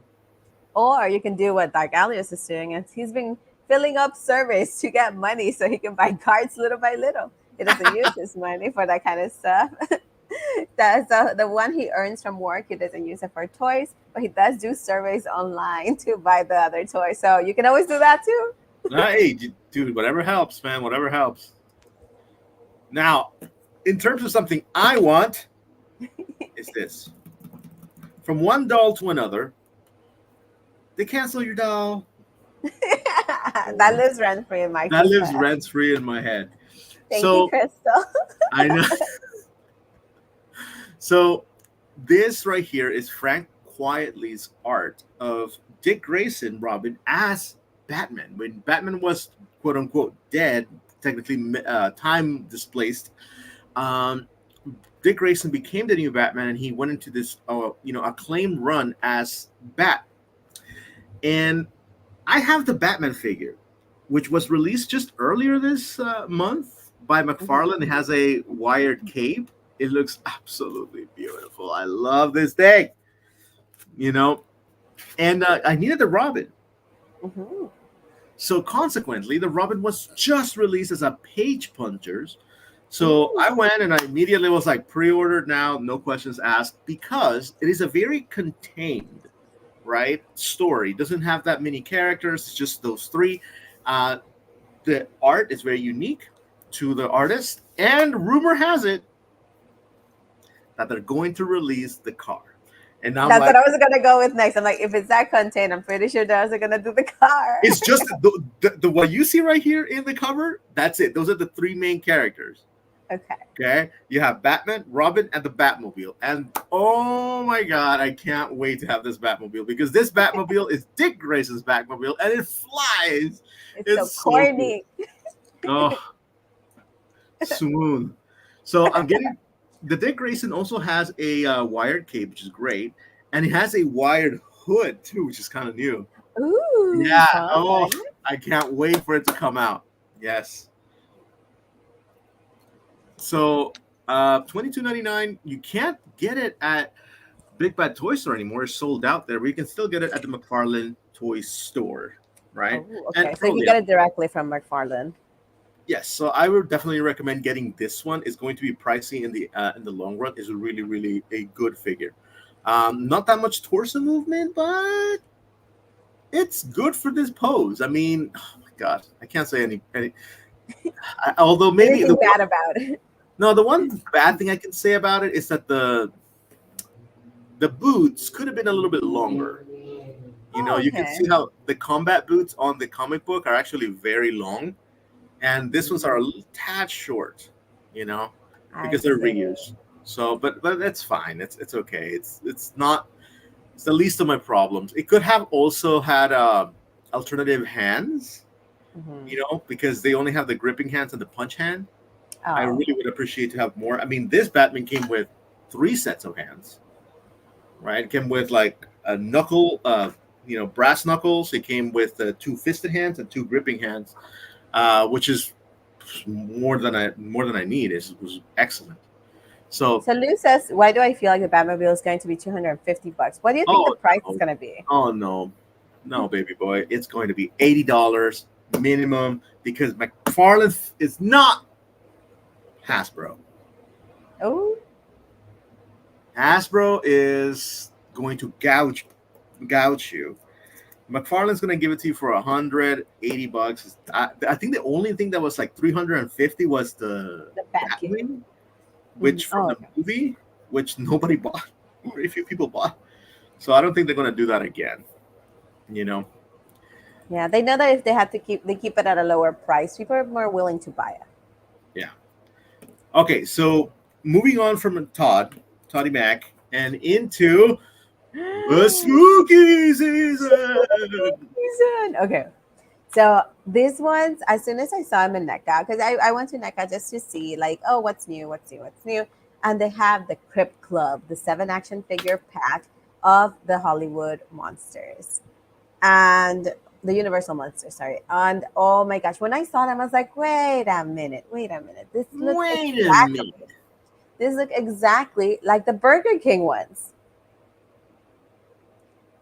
Or you can do what Dark Alias is doing, and he's been filling up surveys to get money so he can buy cards little by little. He doesn't use his money for that kind of stuff. That's the one he earns from work. He doesn't use it for toys, but he does do surveys online to buy the other toys. So you can always do that too. Hey, dude, whatever helps, man, whatever helps. Now, in terms of something I want, is this. From one doll to another, they cancel your doll. That lives rent free in That Mikey's lives head. rent free in my head. Thank you, So Crystal. I know. So this right here is Frank Quietly's art of Dick Grayson Robin as Batman. When Batman was quote unquote dead, technically time displaced, um, Dick Grayson became the new Batman, and he went into this acclaimed run as Bat. And I have the Batman figure, which was released just earlier this month by Mhm. McFarlane. It has a wired cape. It looks absolutely beautiful. I love this thing, you know. And I needed the Robin. Mhm. So consequently, the Robin was just released as a page punchers. So Ooh. I went and I immediately was like pre-ordered now, no questions asked, because it is a very contained, right, story. It doesn't have that many characters, it's just those three. Uh, the art is very unique to the artist, and rumor has it that they're going to release the car. And I'm That's like, what I was gonna go with next. I'm like, if it's that contained, I'm pretty sure they're also gonna do the car. it's just the what you see right here in the cover. That's it. Those are the three main characters. Okay. Okay, you have Batman, Robin, and the Batmobile. And oh my god, I can't wait to have this Batmobile, because this Batmobile is Dick Grayson's Batmobile and it flies. It's so It's so cool. corny. Oh, swoon. So I'm getting the Dick Grayson also has a wired cape, which is great, and it has a wired hood too, which is kind of new. Ooh, Yeah. Oh, fun. I can't wait for it to come out. Yes. So 22.99. You can't get it at Big Bad Toy Store anymore. It's sold out there, but you can still get it at the McFarlane Toy Store, right? Oh, And okay. So you can probably get it directly from McFarlane. yes. So I would definitely recommend getting this one. It's going to be pricey in the long run. It's really really a good figure. Not that much torso movement, but it's good for this pose. I mean, oh my god, I can't say any although maybe Anything bad about it? no, the one bad thing I can say about it is that the boots could have been a little bit longer. Oh, You can okay. see how the combat boots on the comic book are actually very long, and this ones are a little tad short. You know, I because they're see. reused. So, but that's fine. It's okay. It's not. It's the least of my problems. It could have also had alternative hands. Hmm. Because they only have the gripping hands and the punch hand. I Oh, really would appreciate to have more. I mean, this Batman came with three sets of hands, right? It came with like a knuckle, brass knuckles. It came with two fisted hands and two gripping hands, which is more than I need. It was excellent. So, so Lou says, "Why do I feel like the Batmobile is going to be $250? What do you think the oh price is no, going to be?" oh no, no, baby boy, it's going to be $80 minimum, because McFarlane is not Hasbro. Oh, Hasbro is going to gouge you. McFarlane's going to give it to you for $180. I think the only thing that was like 350 was the the Batcave. Batwing, Mhm. which from Oh, the okay. movie, which nobody bought, very few people bought. So I don't think they're going to do that again. You know, Yeah, they know that if they keep it at a lower price, people are more willing to buy it. yeah. Okay, so moving on from Toddy Mac, and into the spooky season. Reason. Okay. So these ones, as soon as I saw them in NECA, because I went to NECA just to see, like, oh, what's new, what's new, what's new. And they have the Crypt Club, the 7 action figure pack of the Hollywood monsters and the Universal monsters, sorry. And oh my gosh, when I saw them, I was like, wait a minute, wait a minute. Wait a minute. This look exactly like the Burger King ones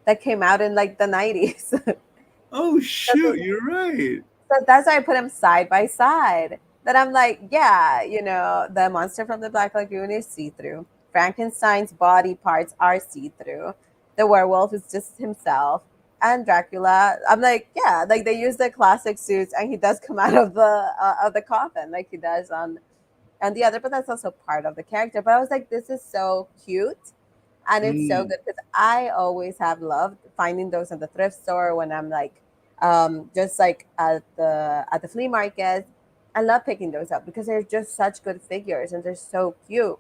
that came out in like the 90s. Oh shoot, you're right. So that's why I put them side by side. That I'm like, yeah, the monster from the Black Lagoon is see through. Frankenstein's body parts are see through. The werewolf is just himself. And Dracula, I'm like, yeah, like they use the classic suits, and he does come out of the coffin, like he does on and the other, but that's also part of the character. But I was like, this is so cute, and it's so Mm, good because I always have loved finding those at the thrift store when I'm like, just like at the flea market. I love picking those up because they're just such good figures and they're so cute.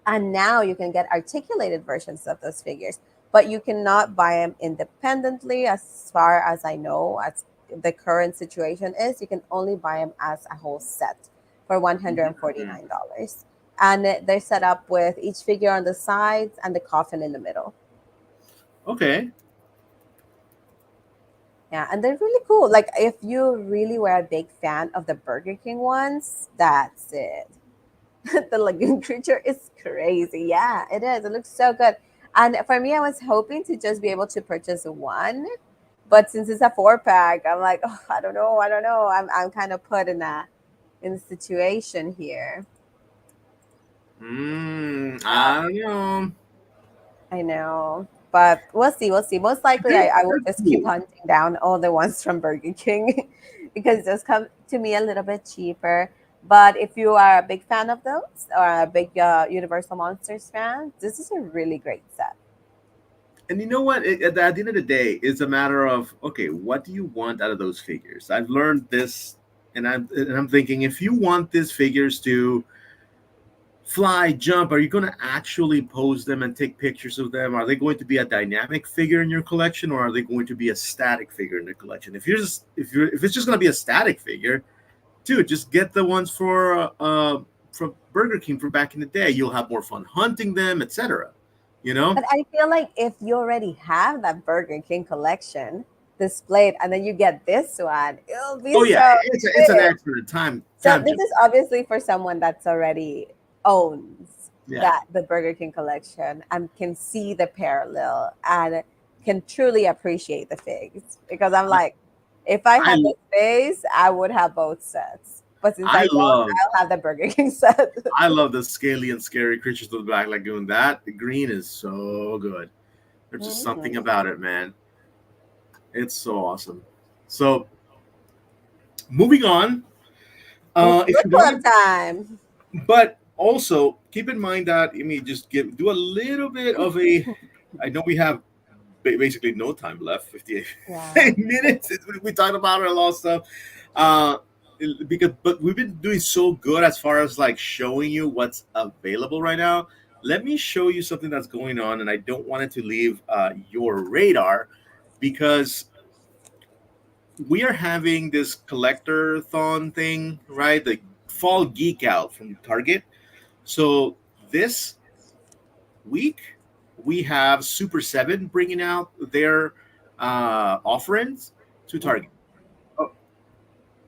And now you can get articulated versions of those figures, but you cannot buy them independently, as far as I know, as the current situation is. You can only buy them as a whole set for mm. $149. And they're set up with each figure on the sides and the coffin in the middle. Okay. Yeah, and they're really cool. Like, if you really were a big fan of the Burger King ones, that's it. The lagoon creature is crazy. Yeah, it is. It looks so good. And for me, I was hoping to just be able to purchase one, but since it's a 4 pack, I'm like, oh, I don't know. I don't know. I'm kind of put in a situation here. Uh, I don't know. I know, but we'll see. We'll see. Most likely, I will They're just keep cool. hunting down all the ones from Burger King because those come to me a little bit cheaper. But if you are a big fan of those or a big Universal Monsters fan, this is a really great set. And you know what? At the end of the day, it's a matter of okay, what do you want out of those figures? I've learned this, and I'm thinking if you want these figures to fly, jump, are you going to actually pose them and take pictures of them? Are they going to be a dynamic figure in your collection, or are they going to be a static figure in the collection? If it's just going to be a static figure, dude, just get the ones from Burger King from back in the day. You'll have more fun hunting them, etc. You know? But I feel like if you already have that Burger King collection displayed and then you get this one, it'll be Oh yeah, so it's an sick. extra So time this jump. is obviously for someone that's already owns Yeah, that the Burger King collection and can see the parallel and can truly appreciate the figs. Because I'm like, if I I had the space, I would have both sets. But since I I don't, love I'll have the Burger King set. I love the scaly and scary creatures of the Black Lagoon. That the green is so good. There's just something Mhm. about it, man. It's so awesome. So moving on, Book if you club want, time. but also keep in mind that let me just do a little bit of a. I know we have basically no time left, 58 Yeah. minutes. We talked about a lot of stuff. Uh, because but we've been doing so good as far as like showing you what's available right now. Let me show you something that's going on, and I don't want it to leave your radar because we are having this collector thon thing, right? The fall geek out from Target. So this week we have Super 7 bringing out their offerings to Target. Oh,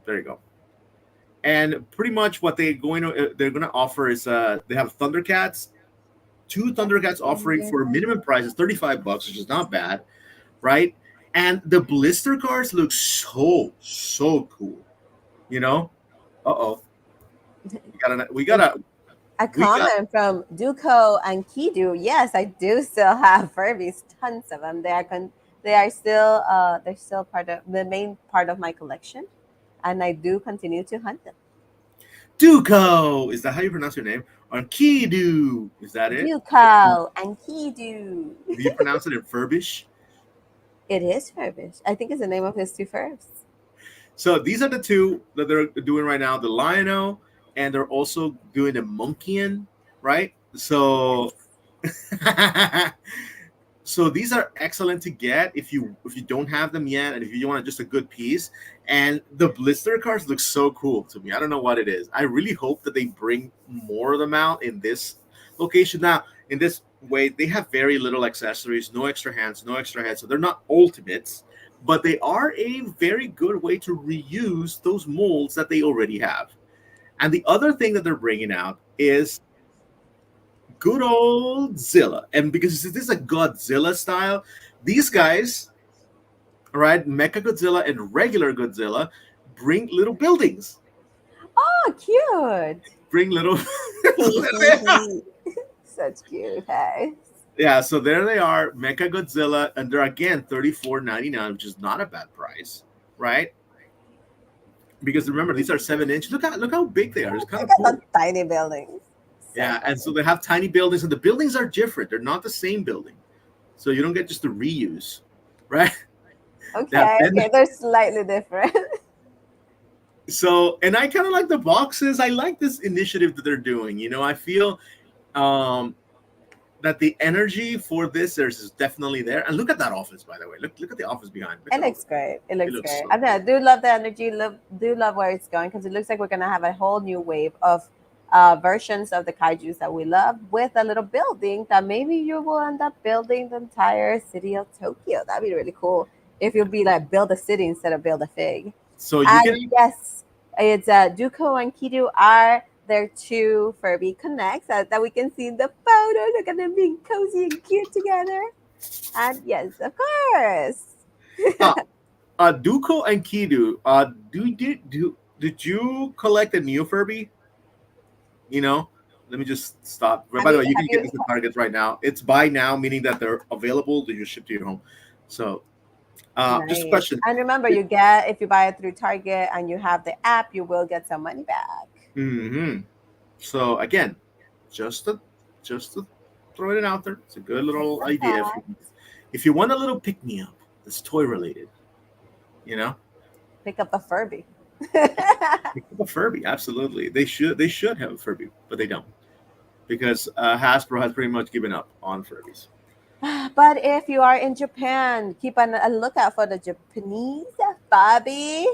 there you go. And pretty much what they're going to offer is they have Thundercats, two Thundercats offering for minimum price is $35, which is not bad, right? And the blister cards look so cool, you know. Uh-oh. A We got comment from Duco and Kidu. Yes, I do still have Furbies, tons of them. They are still they're still part of the main part of my collection, and I do continue to hunt them. Duco. Is that how you pronounce your name? Or Kidu. Is that it? Duco and Kidu. Do you pronounce it in Furbish? It is Furbish. I think it's the name of his two furs. So these are the two that they're doing right now, the Lion-O, and they're also doing the Monkeyan, right? So so these are excellent to get if you don't have them yet and if you want just a good piece. And the blister cards look so cool to me. I don't know what it is. I really hope that they bring more of them out in this location. Now in this way they have very little accessories, no extra hands, no extra heads, so they're not ultimates, but they are a very good way to reuse those molds that they already have. And the other thing that they're bringing out is good old Zilla. And because this is a Godzilla style, these guys, all right, Mecha Godzilla and regular Godzilla, bring little buildings, Oh, cute! bring little. Such cute, hey. Yeah, so there they are, Mecha Godzilla, and they're again $34.99, which is not a bad price, right? because remember these are 7 inch. Look how big they are. It's kind Look of at the cool. tiny buildings. So Yeah, and so funny. they have tiny buildings, and the buildings are different. They're not the same building, so you don't get just the reuse, right? They have Okay, 10. okay, they're slightly different. So, and I kind of like the boxes. I like this initiative that they're doing. I feel um that the energy for this is definitely there. And look at that office, by the way. Look at the office behind. Look It at all looks the. great. It It looks looks great. so I cool. do love the energy. Do love where it's going because it looks like we're gonna have a whole new wave of versions of the kaiju's that we love with a little building that maybe you will end up building the entire city of Tokyo. That'd be really cool if you'll be like build a city instead of build a fig. So you And can. yes, it's Duko and Kidu are their two Furby connects that we can see in the photo. Look at them being cozy and cute together. And yes, of course. Uh, Duko and Kidu. Did you collect a new Furby? You know, Let me just stop. I By the mean, way, you have can get you this at Targets right now. It's buy now, meaning that they're available. They just ship to your home. So, just a nice? question. And remember, you get if you buy it through Target and you have the app, you will get some money back. Hmm. So again, just to just to throw it out there. It's a good little idea if you want a little pick me up that's toy related. You know, Pick up a Furby. pick up a Furby. Absolutely, they should have a Furby, but they don't because Hasbro has pretty much given up on Furbies. But if you are in Japan, keep a lookout for the Japanese Barbie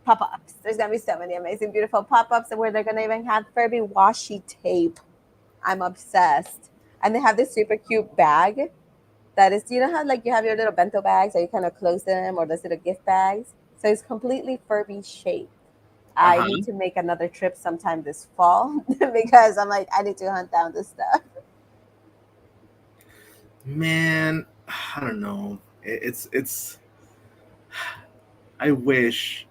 pop-ups. There's gonna be so many amazing, beautiful pop-ups where they're gonna even have Furby washi tape. I'm obsessed. And they have this super cute bag that is, you know how like you have your little bento bags that you kind of close them or those little gift bags. So it's completely Furby shaped. Uh I need huh. to make another trip sometime this fall because I'm like I need to hunt down this stuff. Man, I don't know. It's. I wish.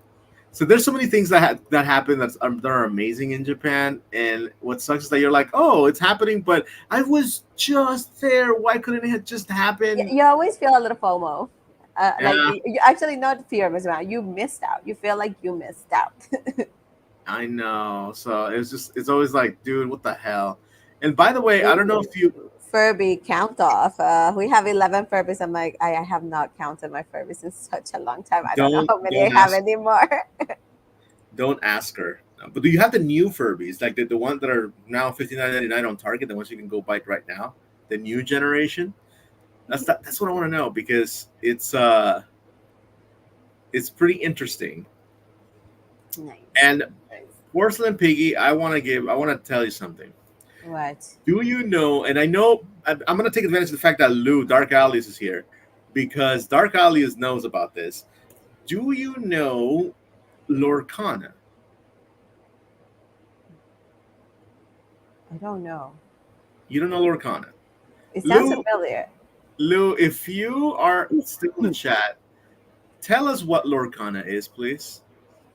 So there's so many things that happen that are amazing in Japan, and what sucks is that you're like, oh, it's happening, but I was just there. Why couldn't it just happen? You always feel a little FOMO. Like Yeah, you actually not fear of missing out. You missed out. You feel like you missed out. I know. So it's always like, dude, what the hell? And by the way, I don't know Ooh, if you Furby count off. We have 11 Furbies. I'm like, I have not counted my Furbies in such a long time. I don't know how many I don't have ask anymore. her. But do you have the new Furbies, like the ones that are now 59.99 on Target, the ones you can go buy right now, the new generation? That's what I want to know because it's pretty interesting. Nice. And Porcelain Piggy, I want to tell you something. What? Do you know? And I know I'm going to take advantage of the fact that Dark Alias is here because Dark Alias knows about this. Do you know Lorcana? I don't know. You don't know Lorcana. It sounds Lou, familiar. If you are still in the chat, tell us what Lorcana is, please.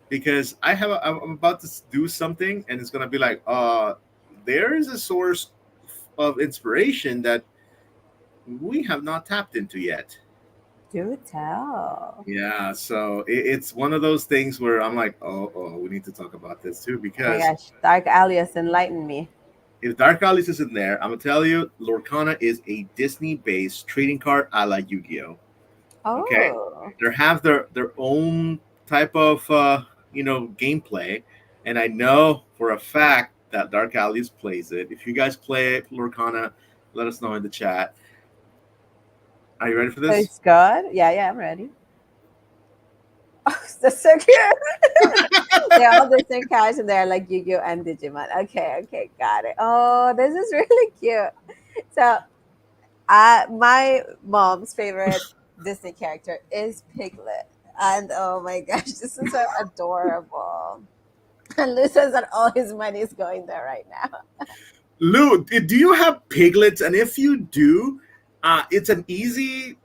Because I'm about to do something and it's going to be like, there is a source of inspiration that we have not tapped into yet. Do tell. Yeah, so it's one of those things where I'm like, oh, we need to talk about this too Oh my because gosh, Dark Alias enlighten me. if Dark Alice isn't there, I'm gonna tell you, Lorcana is a Disney-based trading card a la Yu-Gi-Oh. Okay, Oh, they have their own type of gameplay, and I know for a fact that Dark Alice plays it. If you guys play Lorcana, let us know in the chat. Are you ready for so this? it's good. Yeah, yeah, I'm ready. That's so cute. They're all different cars and they're like Yu-Gi-Oh and Digimon. Okay, okay, got it. Oh, this is really cute. So, my mom's favorite Disney character is Piglet, and oh my gosh, this is so adorable. And Lou says that all his money is going there right now. Lou, do you have piglets? And if you do, it's an easy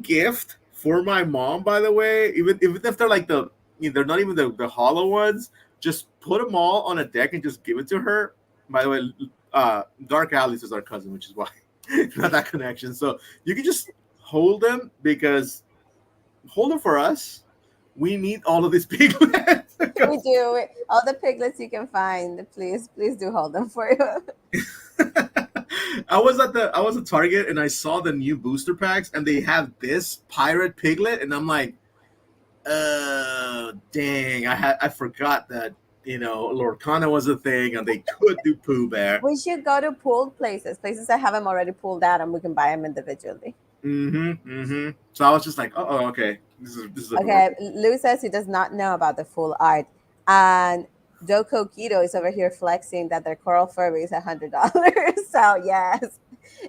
gift for my mom. By the way, even if they're like they're not even the hollow ones. Just put them all on a deck and just give it to her. By the way, Dark Alice is our cousin, which is why not that connection. So you can just hold them because hold them for us. We need all of these piglets. We do. All the piglets you can find, please do hold them for you. I was at Target and I saw the new booster packs and they have this pirate piglet and I'm like, dang, I forgot that Lorcana was a thing and they could do Pooh Bear. We should go to pooled places that have them already pulled out, and we can buy them individually. So I was just like, oh, okay, this is Okay, adorable. Lou says he does not know about the full art, and Doko Keto is over here flexing that their coral furby is $100. So yes,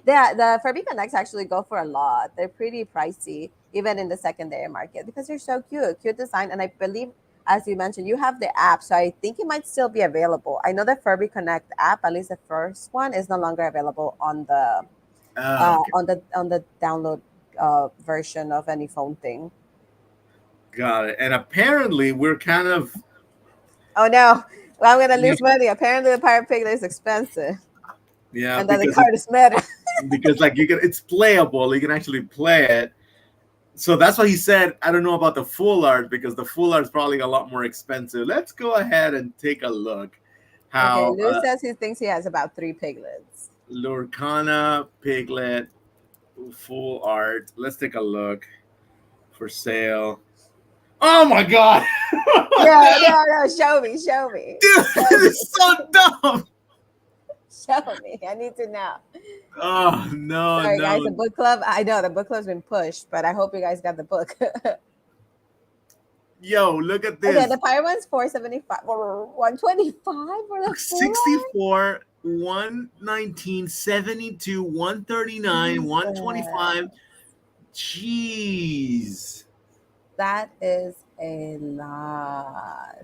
the Furby Connects actually go for a lot. They're pretty pricey, even in the secondary market, because they're so cute design. And I believe, as you mentioned, you have the app, so I think it might still be available. I know the Furby Connect app, at least the first one, is no longer available Oh, okay, on the download version of any phone thing. got it. And apparently we're kind of Oh no, well, I'm gonna yeah, lose money. Apparently, the Pirate Piglet is expensive, yeah, and that the card is meta. because like it's playable, you can actually play it. So that's why he said, I don't know about the full art because the full art is probably a lot more expensive. Let's go ahead and take a look Okay, how Lou says he thinks he has about 3 piglets. Lorcana Piglet full art. Let's take a look for sale. Oh my god. What No, the no, no. Show me, dude, show this me, is so dumb. show me. I need to know. Oh no, Sorry, no. guys. The book club. I know the book club's been pushed, but I hope you guys got the book. Okay, Yo, look at the this. pirate one's 475 or 125 for the full art. 64, 119, 72, 139, Jesus, 125. Jeez. that is a lot.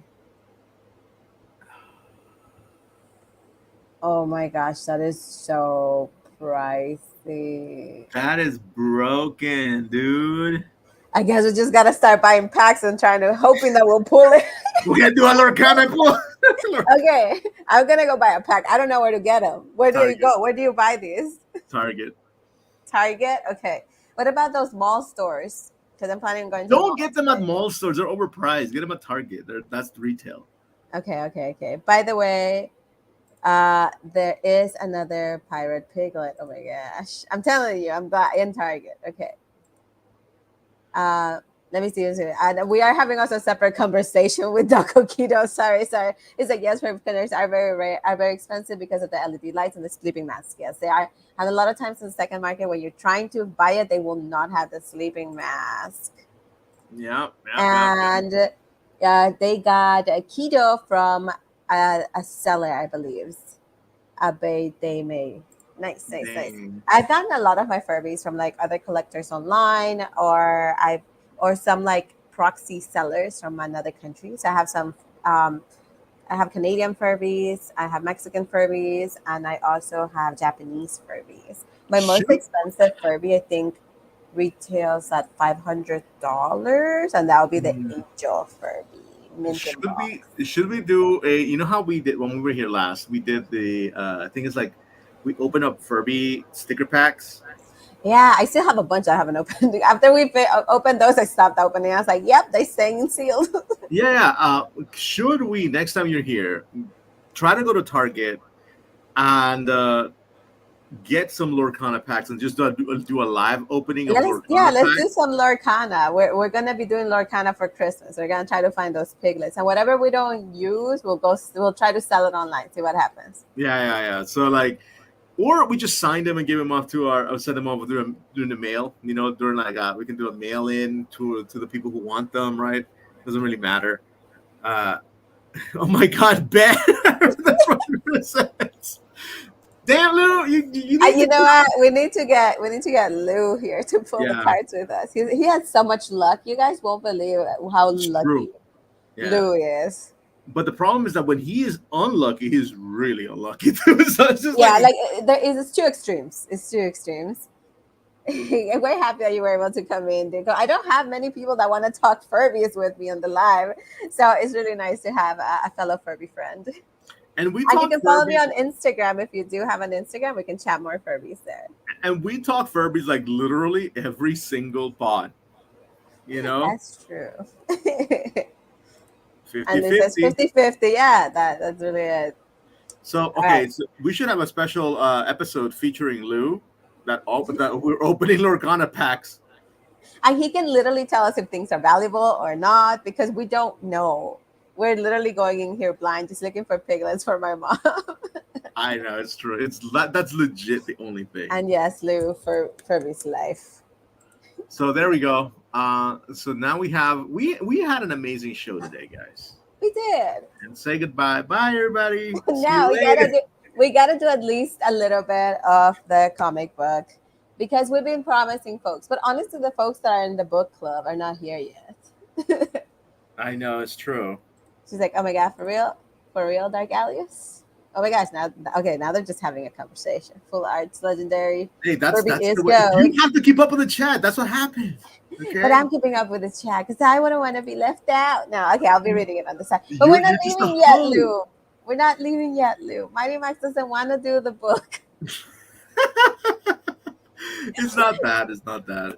Oh my gosh, that is so pricey. That is broken, dude. I guess we just gotta start buying packs and trying to hoping that we'll pull it. We can do a Lorcana pull. Okay, I'm gonna go buy a pack. I don't know where to get them. Where do you Target. go? Where do you buy these? Target. Target. Okay. What about those mall stores? Because I'm planning on going to the Don't mall get them at today. mall stores. They're overpriced. Get them at Target. That's retail. Okay. By the way, there is another pirate piglet. Oh my gosh! I'm telling you, I'm in Target. Okay. Uh, let me see. And we are having also a separate conversation with Doko Keto. Sorry. It's like yes, private printers are very rare, are very expensive because of the LED lights and the sleeping mask. Yes, they are. And a lot of times in the second market, when you're trying to buy it, they will not have the sleeping mask. Yep. And they got a keto from a seller, I believe. Abe they may. Nice. Dang. I've gotten a lot of my Furbies from like other collectors online, or some like proxy sellers from another countries. I have some. I have Canadian Furbies. I have Mexican Furbies, and I also have Japanese Furbies. My most Shoot. expensive Furby, I think, retails at $500, and that would be the Angel Furby, mint in box. Should we do a you know how we did when we were here last? We did the I think it's like we open up Furby sticker packs. Yeah, I still have a bunch I haven't opened. After we opened those, I stopped opening. I was like, "Yep, they staying sealed." Yeah. Should we next time you're here try to go to Target and get some Lorcana packs and just do a live opening of Lorcana Let's do packs? some Lorcana. We're gonna be doing Lorcana for Christmas. We're gonna try to find those piglets, and whatever we don't use, we'll try to sell it online. See what happens. Yeah. So like, or we just sign them and give them off to send them off during the mail. During like we can do a mail in to the people who want them. Right? Doesn't really matter. Uh, oh my God, Ben! That's what I'm gonna say. Damn, Lou, you need You to. know what? We need to get Lou here to pull the Yeah, cards with us. He has so much luck. You guys won't believe how it's true. lucky Yeah, Lou is. but the problem is that when he is unlucky, he's really unlucky too. So it's just like Yeah, like there is it's two extremes. It's two extremes. I'm very happy that you were able to come in, Dico. I don't have many people that want to talk Furbies with me on the live, so it's really nice to have a fellow Furby friend. and we And you talk can follow me Furbies on Instagram if you do have an Instagram. We can chat more Furbies there. and we talk Furbies like literally every single pod. You know, That's true. 50 And it says 50. 50-50. Yeah, that's really it. So All right. okay, so we should have a special episode featuring Lou that we're opening Lorgana packs. And he can literally tell us if things are valuable or not because we don't know. We're literally going in here blind, just looking for piglets for my mom. I know it's true. That's legit the only thing. And yes, Lou for Furby's life. So there we go. So now we had an amazing show today, guys. We did. And say goodbye. Bye, everybody. See Now you later. we gotta do at least a little bit of the comic book because we've been promising folks. But honestly, the folks that are in the book club are not here yet. I know it's true. She's like, "Oh my god, for real, Dark Alias." Oh my gosh! Now, okay, now they're just having a conversation. Full Arts Legendary. Hey, Furby that's is the way. You going, have to keep up with the chat. That's what happens. but Okay. I'm keeping up with this chat because I wouldn't want to be left out. No, okay, I'll be reading it on the side. But we're not You're just a leaving yet, host. Lou. We're not leaving yet, Lou. Mighty Max doesn't want to do the book. It's not that. It's not that.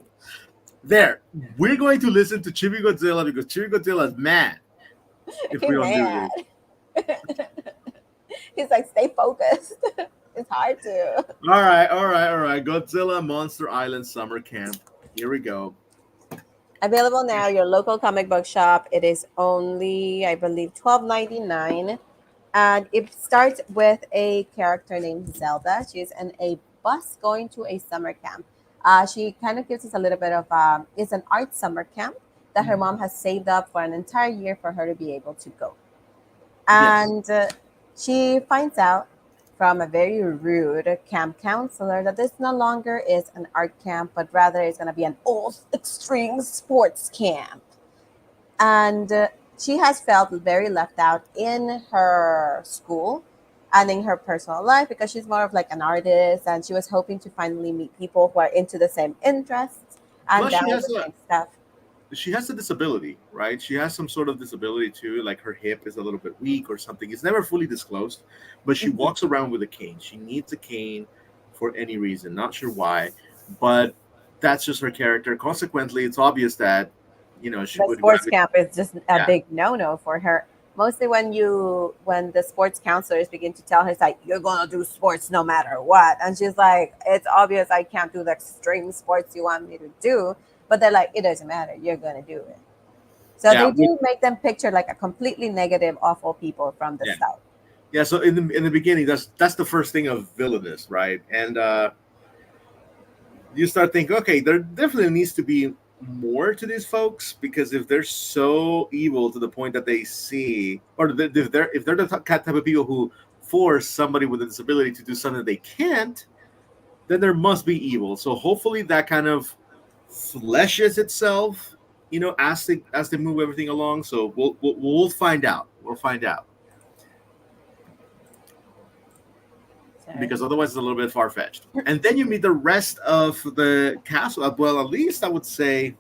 There. We're going to listen to Chibi Godzilla because Chibi Godzilla is mad if Hey, we don't do man. this. He's like, stay focused. It's hard to. All right. Godzilla Monster Island Summer Camp. Here we go. Available now, your local comic book shop. It is only, I believe, $12.99. And it starts with a character named Zelda. She's in a bus going to a summer camp. She kind of gives us a little bit of it's an art summer camp that her mom has saved up for an entire year for her to be able to go. Yes. And she finds out from a very rude camp counselor that this no longer is an art camp, but rather it's going to be an all extreme sports camp. And she has felt very left out in her school and in her personal life because she's more of like an artist and she was hoping to finally meet people who are into the same interests and Plus, down with the same stuff. she has a disability, right? She has some sort of disability too, like her hip is a little bit weak or something. It's never fully disclosed, but she walks around with a cane. She needs a cane for any reason, not sure why, but that's just her character. Consequently, it's obvious that she The would sports gravitate. camp is just a Yeah, big no for her. Mostly when the sports counselors begin to tell her, it's like, you're gonna do sports no matter what, and she's like, it's obvious I can't do the extreme sports you want me to do, but they're like, it doesn't matter, you're gonna do it. So yeah, they do make them picture like a completely negative, awful people from the yeah, start. yeah. So in the beginning, that's the first thing of villainous, right? And you start thinking, okay, there definitely needs to be more to these folks because if they're so evil to the point that they see, or if they're the type of people who force somebody with a disability to do something they can't, then there must be evil. So hopefully that kind of fleshes itself, as they move everything along. So we'll find out. We'll find out Sorry. because otherwise it's a little bit far fetched. And then you meet the rest of the cast. Well, at least I would say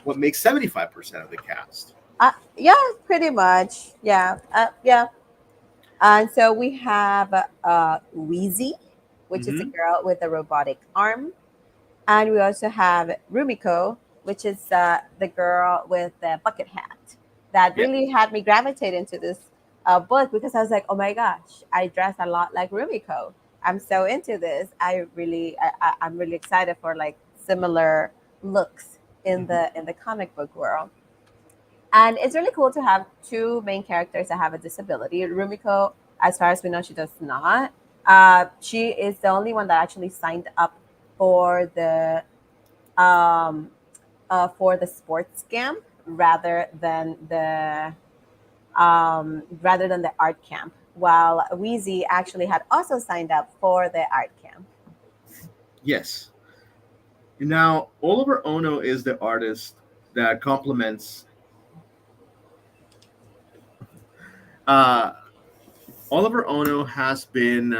what makes 75% of the cast. Yeah, pretty much. Yeah, yeah. And so we have Wheezy, which is a Hmm. girl with a robotic arm. And we also have Rumiko, which is the girl with the bucket hat. That Yeah, really had me gravitate into this book because I was like, oh my gosh, I dress a lot like Rumiko. I'm so into this. I'm really excited for like similar looks in hmm, the comic book world. And it's really cool to have two main characters that have a disability. Rumiko, as far as we know, she does not. She is the only one that actually signed up for um, the sports camp rather than the art camp. While Wheezy actually had also signed up for the art camp. yes. Now Oliver Ono is the artist that complements. Uh, Oliver Ono has been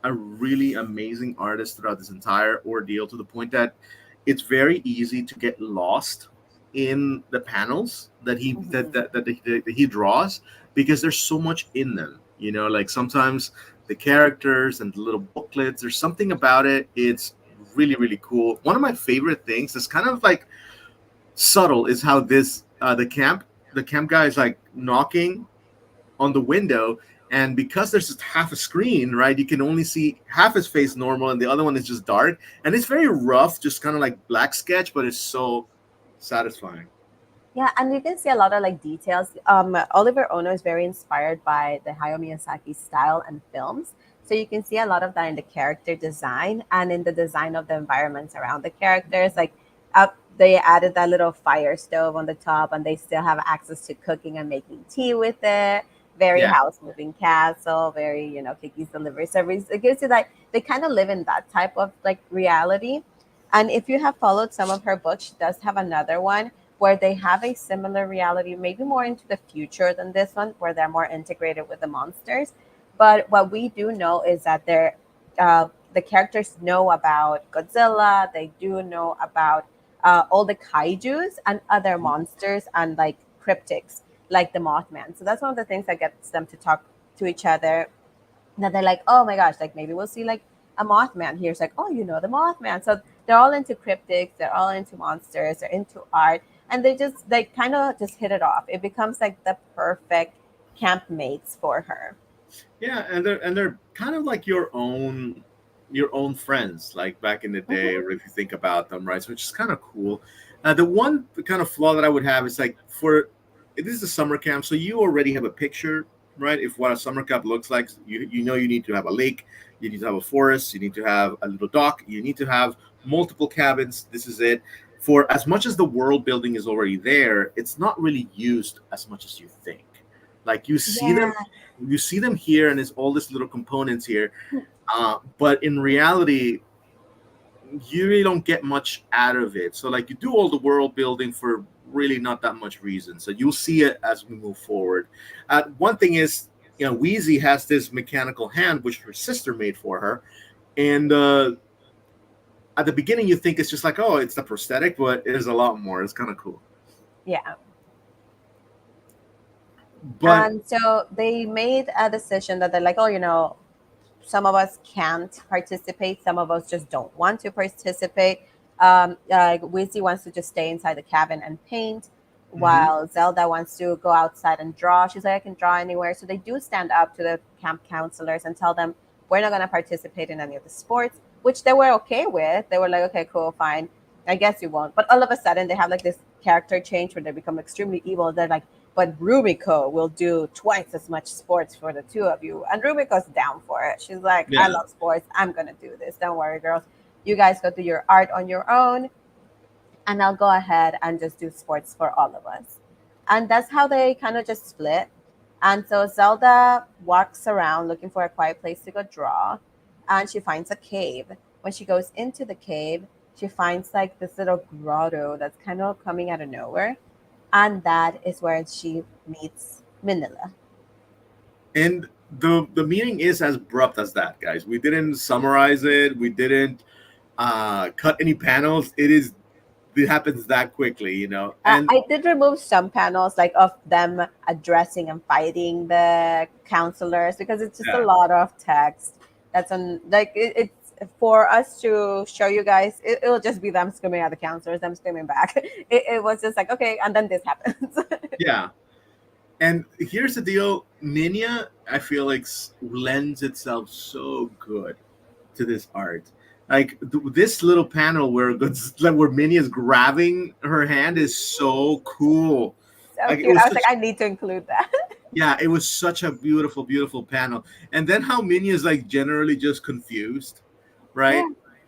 a really amazing artist throughout this entire ordeal to the point that it's very easy to get lost in the panels that Mhm. he draws because there's so much in them. Like sometimes the characters and the little booklets, there's something about it. It's really, really cool. One of my favorite things is kind of like subtle is how this the camp the camp guy is like knocking on the window, and because there's just half a screen, right, you can only see half his face normal and the other one is just dark, and it's very rough, just kind of like black sketch, but it's so satisfying. Yeah, and you can see a lot of like details. Oliver Ono is very inspired by the Hayao Miyazaki style and films. So you can see a lot of that in the character design and in the design of the environments around the characters. Like up, they added that little fire stove on the top, and they still have access to cooking and making tea with it. Very Yeah. house moving castle, very Kiki's delivery service. It gives you that they kind of live in that type of like reality. And if you have followed some of her books, she does have another one where they have a similar reality, maybe more into the future than this one, where they're more integrated with the monsters. But what we do know is that the characters know about Godzilla. They do know about all the kaiju's and other monsters and like cryptics, like the Mothman. So that's one of the things that gets them to talk to each other, that they're like, oh my gosh, like maybe we'll see like a Mothman here. It's like, oh, the Mothman. So they're all into cryptics, they're all into monsters, they're into art, and they kind of just hit it off. It becomes like the perfect camp mates for her. Yeah, and they're kind of like your own friends, like back in the day, Mhm. or if you think about them, right? So which is kind of cool. The one kind of flaw that I would have is like for this is a summer camp, so you already have a picture, right? If what a summer camp looks like, you know you need to have a lake, you need to have a forest, you need to have a little dock, you need to have multiple cabins. This is it. For as much as the world building is already there, it's not really used as much as you think. Like Yeah. you see them here, and it's all these little components here. But in reality, you really don't get much out of it. So like you do all the world building for really not that much reason. So you'll see it as we move forward. One thing is, Wheezy has this mechanical hand which her sister made for her, and at the beginning you think it's just like, oh, it's the prosthetic, but it is a lot more. It's kind of cool. Yeah. But And so they made a decision that they're like, oh, some of us can't participate, some of us just don't want to participate. Wizzy wants to just stay inside the cabin and paint, mhm. while Zelda wants to go outside and draw. She's like, I can draw anywhere. So they do stand up to the camp counselors and tell them, we're not going to participate in any of the sports, which they were okay with. They were like, okay, cool, fine, I guess you won't. But all of a sudden they have like this character change where they become extremely evil. They're like, but Rumiko will do twice as much sports for the two of you. And Rumiko's down for it. She's like, I Yeah. love sports. I'm going to do this. Don't worry, girls. You guys go do your art on your own, and I'll go ahead and just do sports for all of us. And that's how they kind of just split. And so Zelda walks around looking for a quiet place to go draw, and she finds a cave. When she goes into the cave, she finds like this little grotto that's kind of coming out of nowhere, and that is where she meets Manila. And the meaning is as abrupt as that, guys. We didn't summarize it. We didn't cut any panels. It happens that quickly, and I did remove some panels like of them addressing and fighting the counselors, because it's just a yeah, lot of text. That's on like it's for us to show you guys. It'll just be them screaming at the counselors, them screaming back. It was just like, okay, and then this happens. yeah. And here's the deal: Minya, I feel like lends itself so good to this art. Like this little panel like where Minnie is grabbing her hand is so cool. So Like it cute. was I was like, such I need to include that. yeah, it was such a beautiful, beautiful panel. And then how Minnie is like generally just confused, Yeah. right,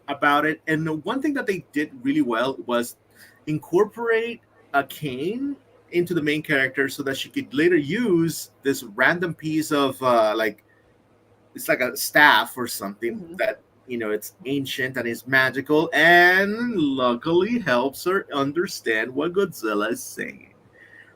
about it. And the one thing that they did really well was incorporate a cane into the main character so that she could later use this random piece of like it's like a staff or something Mhm. that it's ancient and is magical and luckily helps her understand what Godzilla is saying.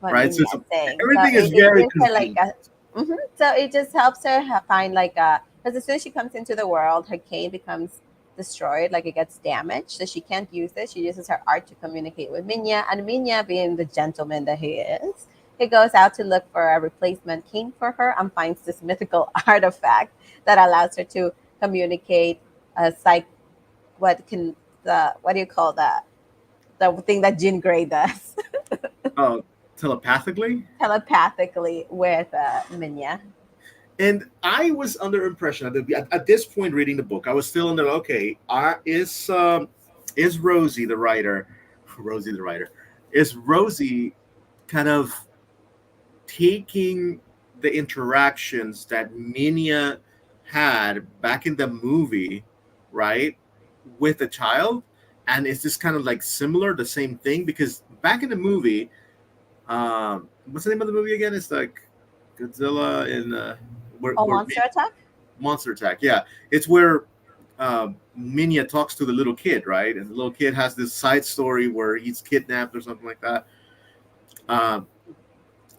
What Right? So Minya is saying. So everything is it very gives her like confusing. a. So it just helps her find like a. Because as soon as she comes into the world, her cane becomes destroyed, like it gets damaged, so she can't use it. She uses her art to communicate with Minya, and Minya, being the gentleman that he goes out to look for a replacement cane for her and finds this mythical artifact that allows her to communicate. Psych, what can what do you call that? The thing that Jean Grey does. Oh. telepathically with Minya. And I was under impression at this point reading the book, I was still under okay, is Rosie the writer, Rosie the writer, is Rosie kind of taking the interactions that Minya had back in the movie, right, with a child, and is this kind of like similar, the same thing? Because back in the movie, what's the name of the movie again? It's like Godzilla in Oh, Monster Attack? Monster Attack. Yeah, it's where Minya talks to the little kid, right? And the little kid has this side story where he's kidnapped or something like that. Um,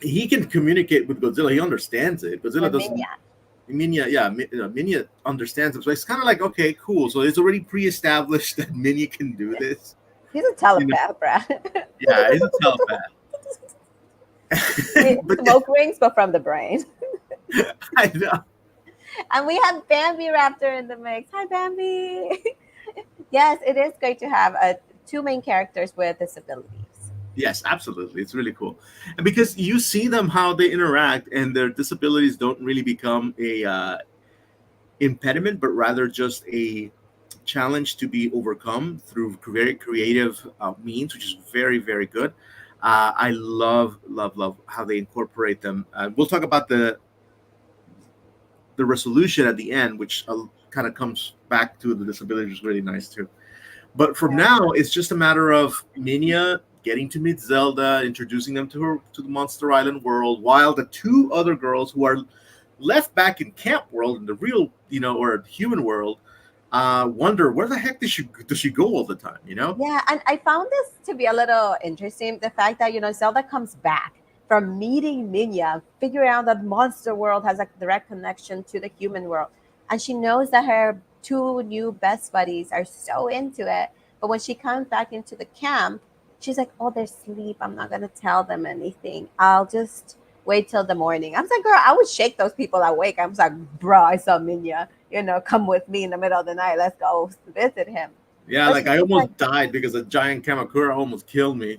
he can communicate with Godzilla. He understands it. Godzilla With doesn't. Minya. Minya, yeah, Minya understands it. So it's kind of like, okay, cool. So it's already pre-established that Minya can do this. He's a telepath, Brad. Yeah, he's a telepath. But Smoke rings, but from the brain. I know. And we have Bambi Raptor in the mix. Hi, Bambi. Yes, it is great to have two main characters with disabilities. Yes, absolutely. It's really cool. And because you see them how they interact, and their disabilities don't really become a impediment, but rather just a challenge to be overcome through very creative means, which is very, very good. I love how they incorporate them. We'll talk about the resolution at the end, which kind of comes back to the disability, which is really nice too. But from now, it's just a matter of Minya getting to meet Zelda, introducing them to her to the Monster Island world, while the two other girls who are left back in Camp World in the real, or human world, wonder where the heck does she go all the time, Yeah, and I found this to be a little interesting. The fact that Zelda comes back from meeting Minya, figuring out that Monster World has a direct connection to the human world, and she knows that her two new best buddies are so into it. But when she comes back into the camp, she's like, "Oh, they're asleep. I'm not gonna tell them anything. I'll just wait till the morning." I was like, "Girl, I would shake those people awake." I was like, "Bro, I saw Minya. Come with me in the middle of the night. Let's go visit him." Yeah, But like she's I just almost like, died because a giant Kamakura almost killed me,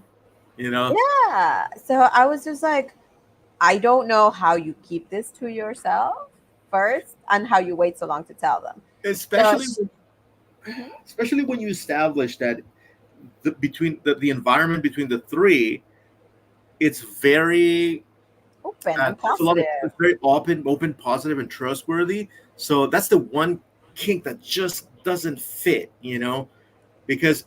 yeah. So I was just like, I don't know how you keep this to yourself first and how you wait so long to tell them. So, especially mhm, especially when you establish that between the environment between the three, it's very open and there's a lot of positive. it's very open, positive, and trustworthy. So that's the one kink that just doesn't fit, because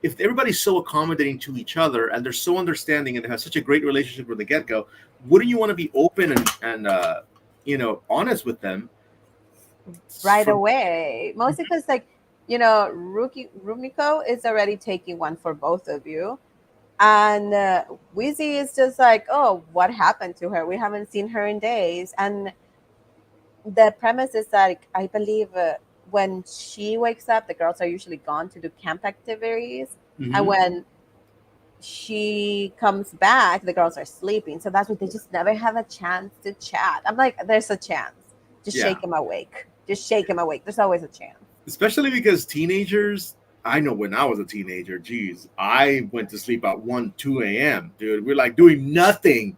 if everybody's so accommodating to each other and they're so understanding and they have such a great relationship from the get go, wouldn't you want to be open and honest with them? Right From away. Mostly because, like, Rumiko is already taking one for both of you. And Wheezy is just like, oh, what happened to her? We haven't seen her in days. And the premise is that, like, I believe when she wakes up, the girls are usually gone to do camp activities. And Mhm. when she comes back, the girls are sleeping. So that's why they just never have a chance to chat. I'm like, there's a chance. Just Yeah, shake him awake. Just shake him awake. There's always a chance. especially because teenagers. I know when I was a teenager, geez, I went to sleep at 1, 2 a.m., dude. We're like doing nothing,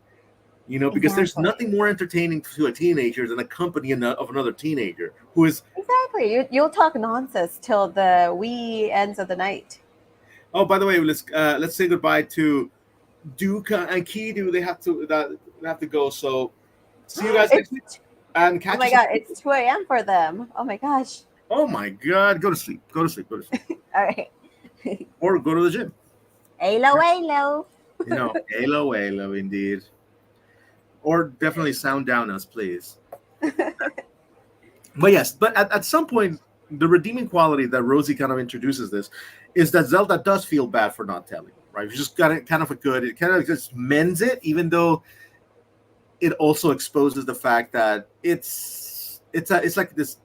because there's Exactly. nothing more entertaining to a teenager than the company of another teenager who is. Exactly. You'll talk nonsense till the wee ends of the night. Oh, by the way, let's say goodbye to Duka and Kidu. They have to go. So see you guys next week It's and oh catch my us. god, it's 2 a.m. for them. Oh my gosh. Oh my God, go to sleep. Go to sleep. Go to sleep. All right. Or go to the gym. Halo, halo. Halo, halo, indeed. Or definitely sound down us, please. But yes, but at some point, the redeeming quality that Rosie kind of introduces this is that Zelda does feel bad for not telling, right? She just got it kind of a good, it kind of just mends it, even though it also exposes the fact that it's like this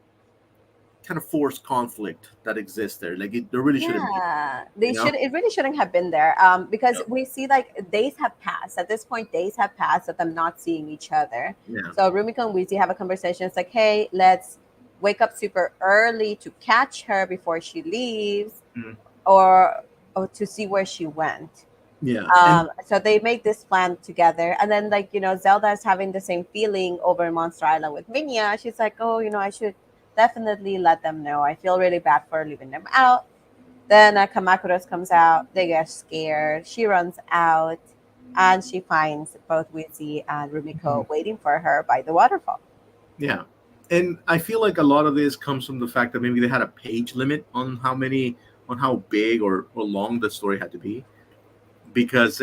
kind of forced conflict that exists there. Like there really shouldn't be, Yeah, you know? it really shouldn't have been there. Because Yeah. we see like days have passed. At this point, days have passed of them not seeing each other. Yeah. So Rumiko and Weezy have a conversation. It's like, hey, let's wake up super early to catch her before she leaves, Mhm. or to see where she went. Yeah, and So they make this plan together, and then like Zelda is having the same feeling over Monster Island with Minya. She's like, oh, I should definitely let them know. I feel really bad for leaving them out. Then Kamakuros comes out. They get scared. She runs out, and she finds both Wizzy and mhm, Rumiko waiting for her by the waterfall. yeah, and I feel like a lot of this comes from the fact that maybe they had a page limit on how big or long the story had to be, because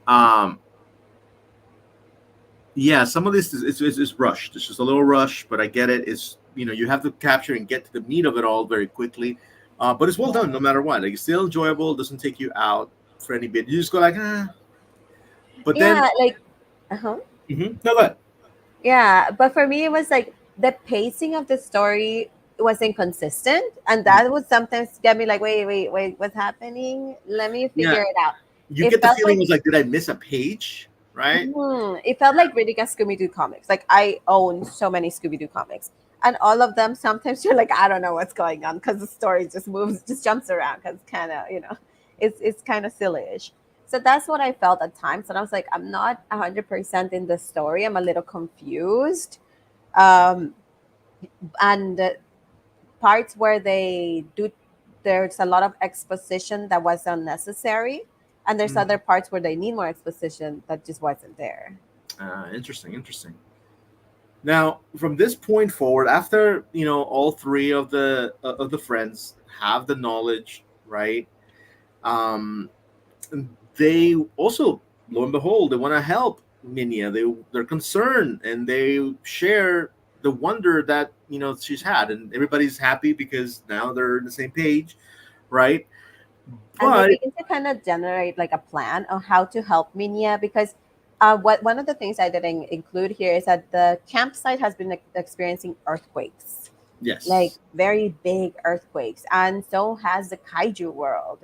um, yeah, some of this is rushed. It's just a little rush, but I get it. It's you have to capture and get to the meat of it all very quickly, but it's well done no matter what. Like it's still enjoyable. It doesn't take you out for any bit. You just go like, but then Yeah, like, uh-huh. no, but Yeah, but for me, it was like the pacing of the story was inconsistent, and that would sometimes get me like, wait, wait, wait, what's happening? Let me yeah, figure it out. you It get the felt feeling like was like, did I miss a page? Right? it felt like reading a Scooby Doo comics. Like I own so many Scooby Doo comics, and all of them sometimes you're like, I don't know what's going on because the story just moves, just jumps around because kind of it's kind of silly-ish. So that's what I felt at times, and I was like, I'm not 100% in the story. I'm a little confused. Um, and parts where they do there's a lot of exposition that was unnecessary, and there's other Mhm. parts where they need more exposition that just wasn't there. Interesting, interesting. Now, from this point forward, after all three of the friends have the knowledge, right? Um, they also, lo and behold, they want to help Minya. They're concerned and they share the wonder that she's had, and everybody's happy because now they're on the same page, right? And they But begin to kind of generate like a plan on how to help Minya, because what one of the things I didn't include here is that the campsite has been experiencing earthquakes, like yes, very big earthquakes, and so has the kaiju world,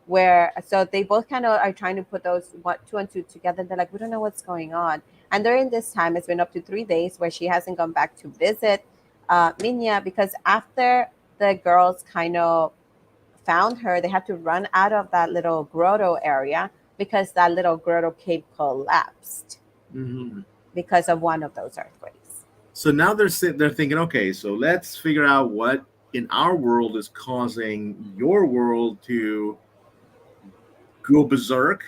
where so they both kind of are trying to put those two and two together. They're like, we don't know what's going on, and during this time it's been up to 3 days where she hasn't gone back to visit Minya, because after the girls kind of found her, they had to run out of that little grotto area because that little grotto cave collapsed hmm because of one of those earthquakes. so now they're thinking, okay, so let's figure out what in our world is causing your world to go berserk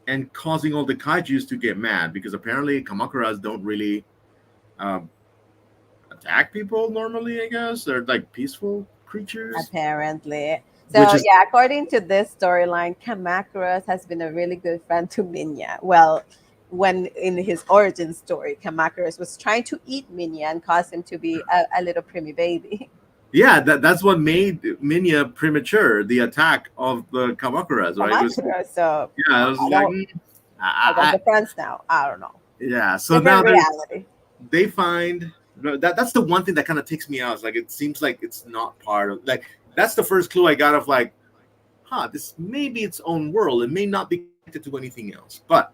and causing all the kaiju's to get mad, because apparently kamakuras don't really um, attack people normally. I guess they're like peaceful creatures, Apparently. which So is yeah, according to this storyline, Kamakuras has been a really good friend to Minya. Well, when in his origin story, Kamakuras was trying to eat Minya and cause him to be a little preemie baby. yeah. That's what made Minya premature. The attack of the kamakuras, right? It was Kamakuras. So yeah. I was I like, don't. I guess I the friends now. I don't know. yeah. So now Different reality. they find that's the one thing that kind of takes me out. It's like it seems like it's not part of like that's the first clue I got of like, this may be its own world. It may not be connected to anything else. But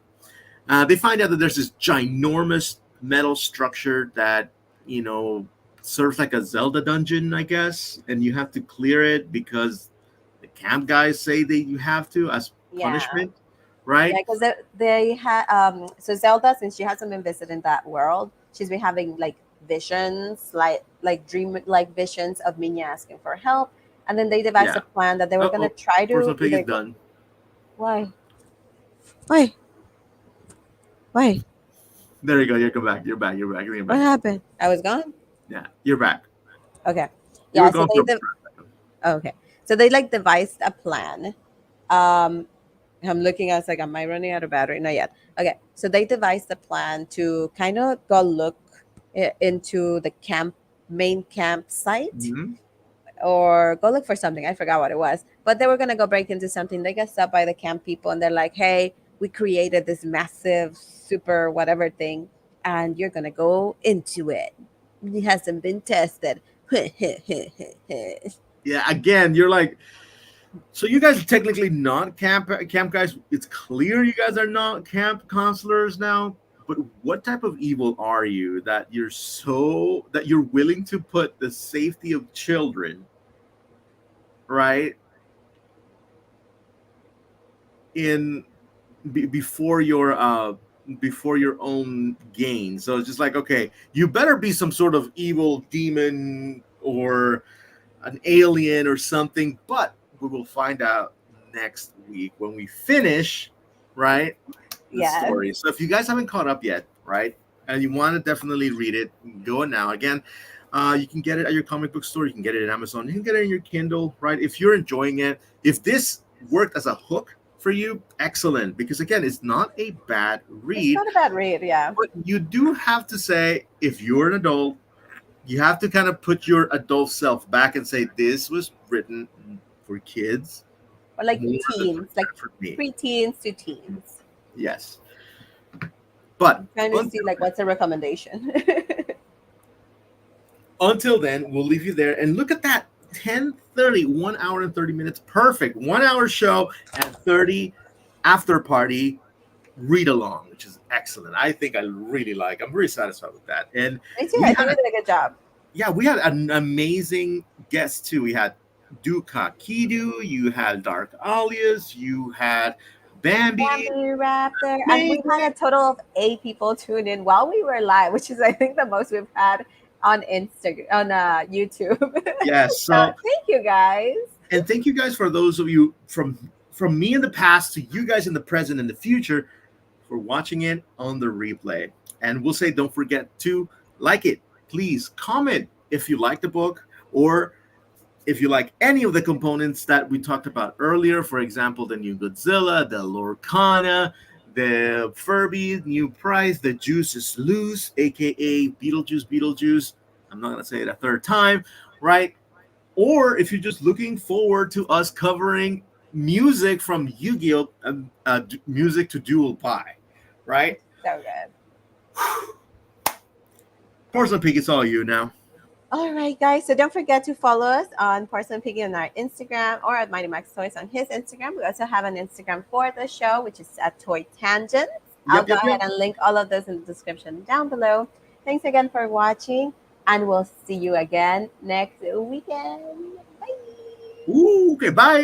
they find out that there's this ginormous metal structure that you know serves like a Zelda dungeon, I guess, and you have to clear it because the camp guys say that you have to as Yeah. punishment, Yeah, right? because they had so Zelda, since she hasn't been visiting that world, she's been having like visions, like dream like visions of Minya asking for help, and then they devised Yeah. a plan that they were gonna Oh, try to personal pig is either go. done. Why? Why? Why? There you go. You come back. You're back. You're back. You're What back. happened? I was gone. Yeah, you're back. Okay. You were Yeah. So gone they for a second. okay. So they like devised a plan. Um, I'm looking. I was like, am I running out of battery? Not yet. Okay. So they devised a plan to kind of go look into the main campsite, Mhm. or go look for something. I forgot what it was, but they were gonna go break into something. They got stopped by the camp people, and they're like, "Hey, we created this massive super whatever thing, and you're gonna go into it. It hasn't been tested." Yeah, again, you're like, so you guys are technically not camp guys. It's clear you guys are not camp counselors now. But what type of evil are you that you're willing to put the safety of children, right, in? before your own gain. So it's just like, okay, you better be some sort of evil demon or an alien or something, but we will find out next week when we finish, right? The Yes. story. So if you guys haven't caught up yet, right, and you want to definitely read it, go now. Again, you can get it at your comic book store. You can get it at Amazon. You can get it in your Kindle, right? If you're enjoying it, if this worked as a hook for you, excellent. Because again, it's not a bad It's read, not a bad read, yeah. but you do have to say, if you're an adult, you have to kind of put your adult self back and say, this was written for kids Or like more than teens, like for me. pre-teens to teens. Yes. But I'm trying to see like what's a recommendation. until then, we'll leave you there. And look at that, 10:30, 1 hour and 30 minutes. Perfect. 1 hour show and 30 after party read along, which is excellent. I think I really like. I'm very satisfied with that. And Me too. we I think had we did a good job. yeah, we had an amazing guest too. We had Duka Kidu, you had Dark Alias, you had Bambi. Bamboo Raptor, and we had Amazing. a total of 8 people tune in while we were live, which is I think the most we've had on Instagram on YouTube. Yes. So So, thank you guys. and thank you guys for those of you from me in the past to you guys in the present and the future for watching it on the replay. And we'll say, don't forget to like it. Please comment if you like the book or if you like any of the components that we talked about earlier. For example, the new Godzilla, the Lorcana, the Furby, new price, the Juice is Loose, aka Beetlejuice. I'm not gonna say it a third time, right? Or if you're just looking forward to us covering music from Yu-Gi-Oh, music to Dual Pie, right? So good. Porcelain Peak, it's all you now. All right, guys. So don't forget to follow us on Porcelain Piggy on our Instagram or at Mighty Max Toys on his Instagram. We also have an Instagram for the show, which is at Toy Tangents. I'll Yep, go yep, ahead yep. and link all of those in the description down below. Thanks again for watching, and we'll see you again next weekend. Bye. Ooh, okay, bye.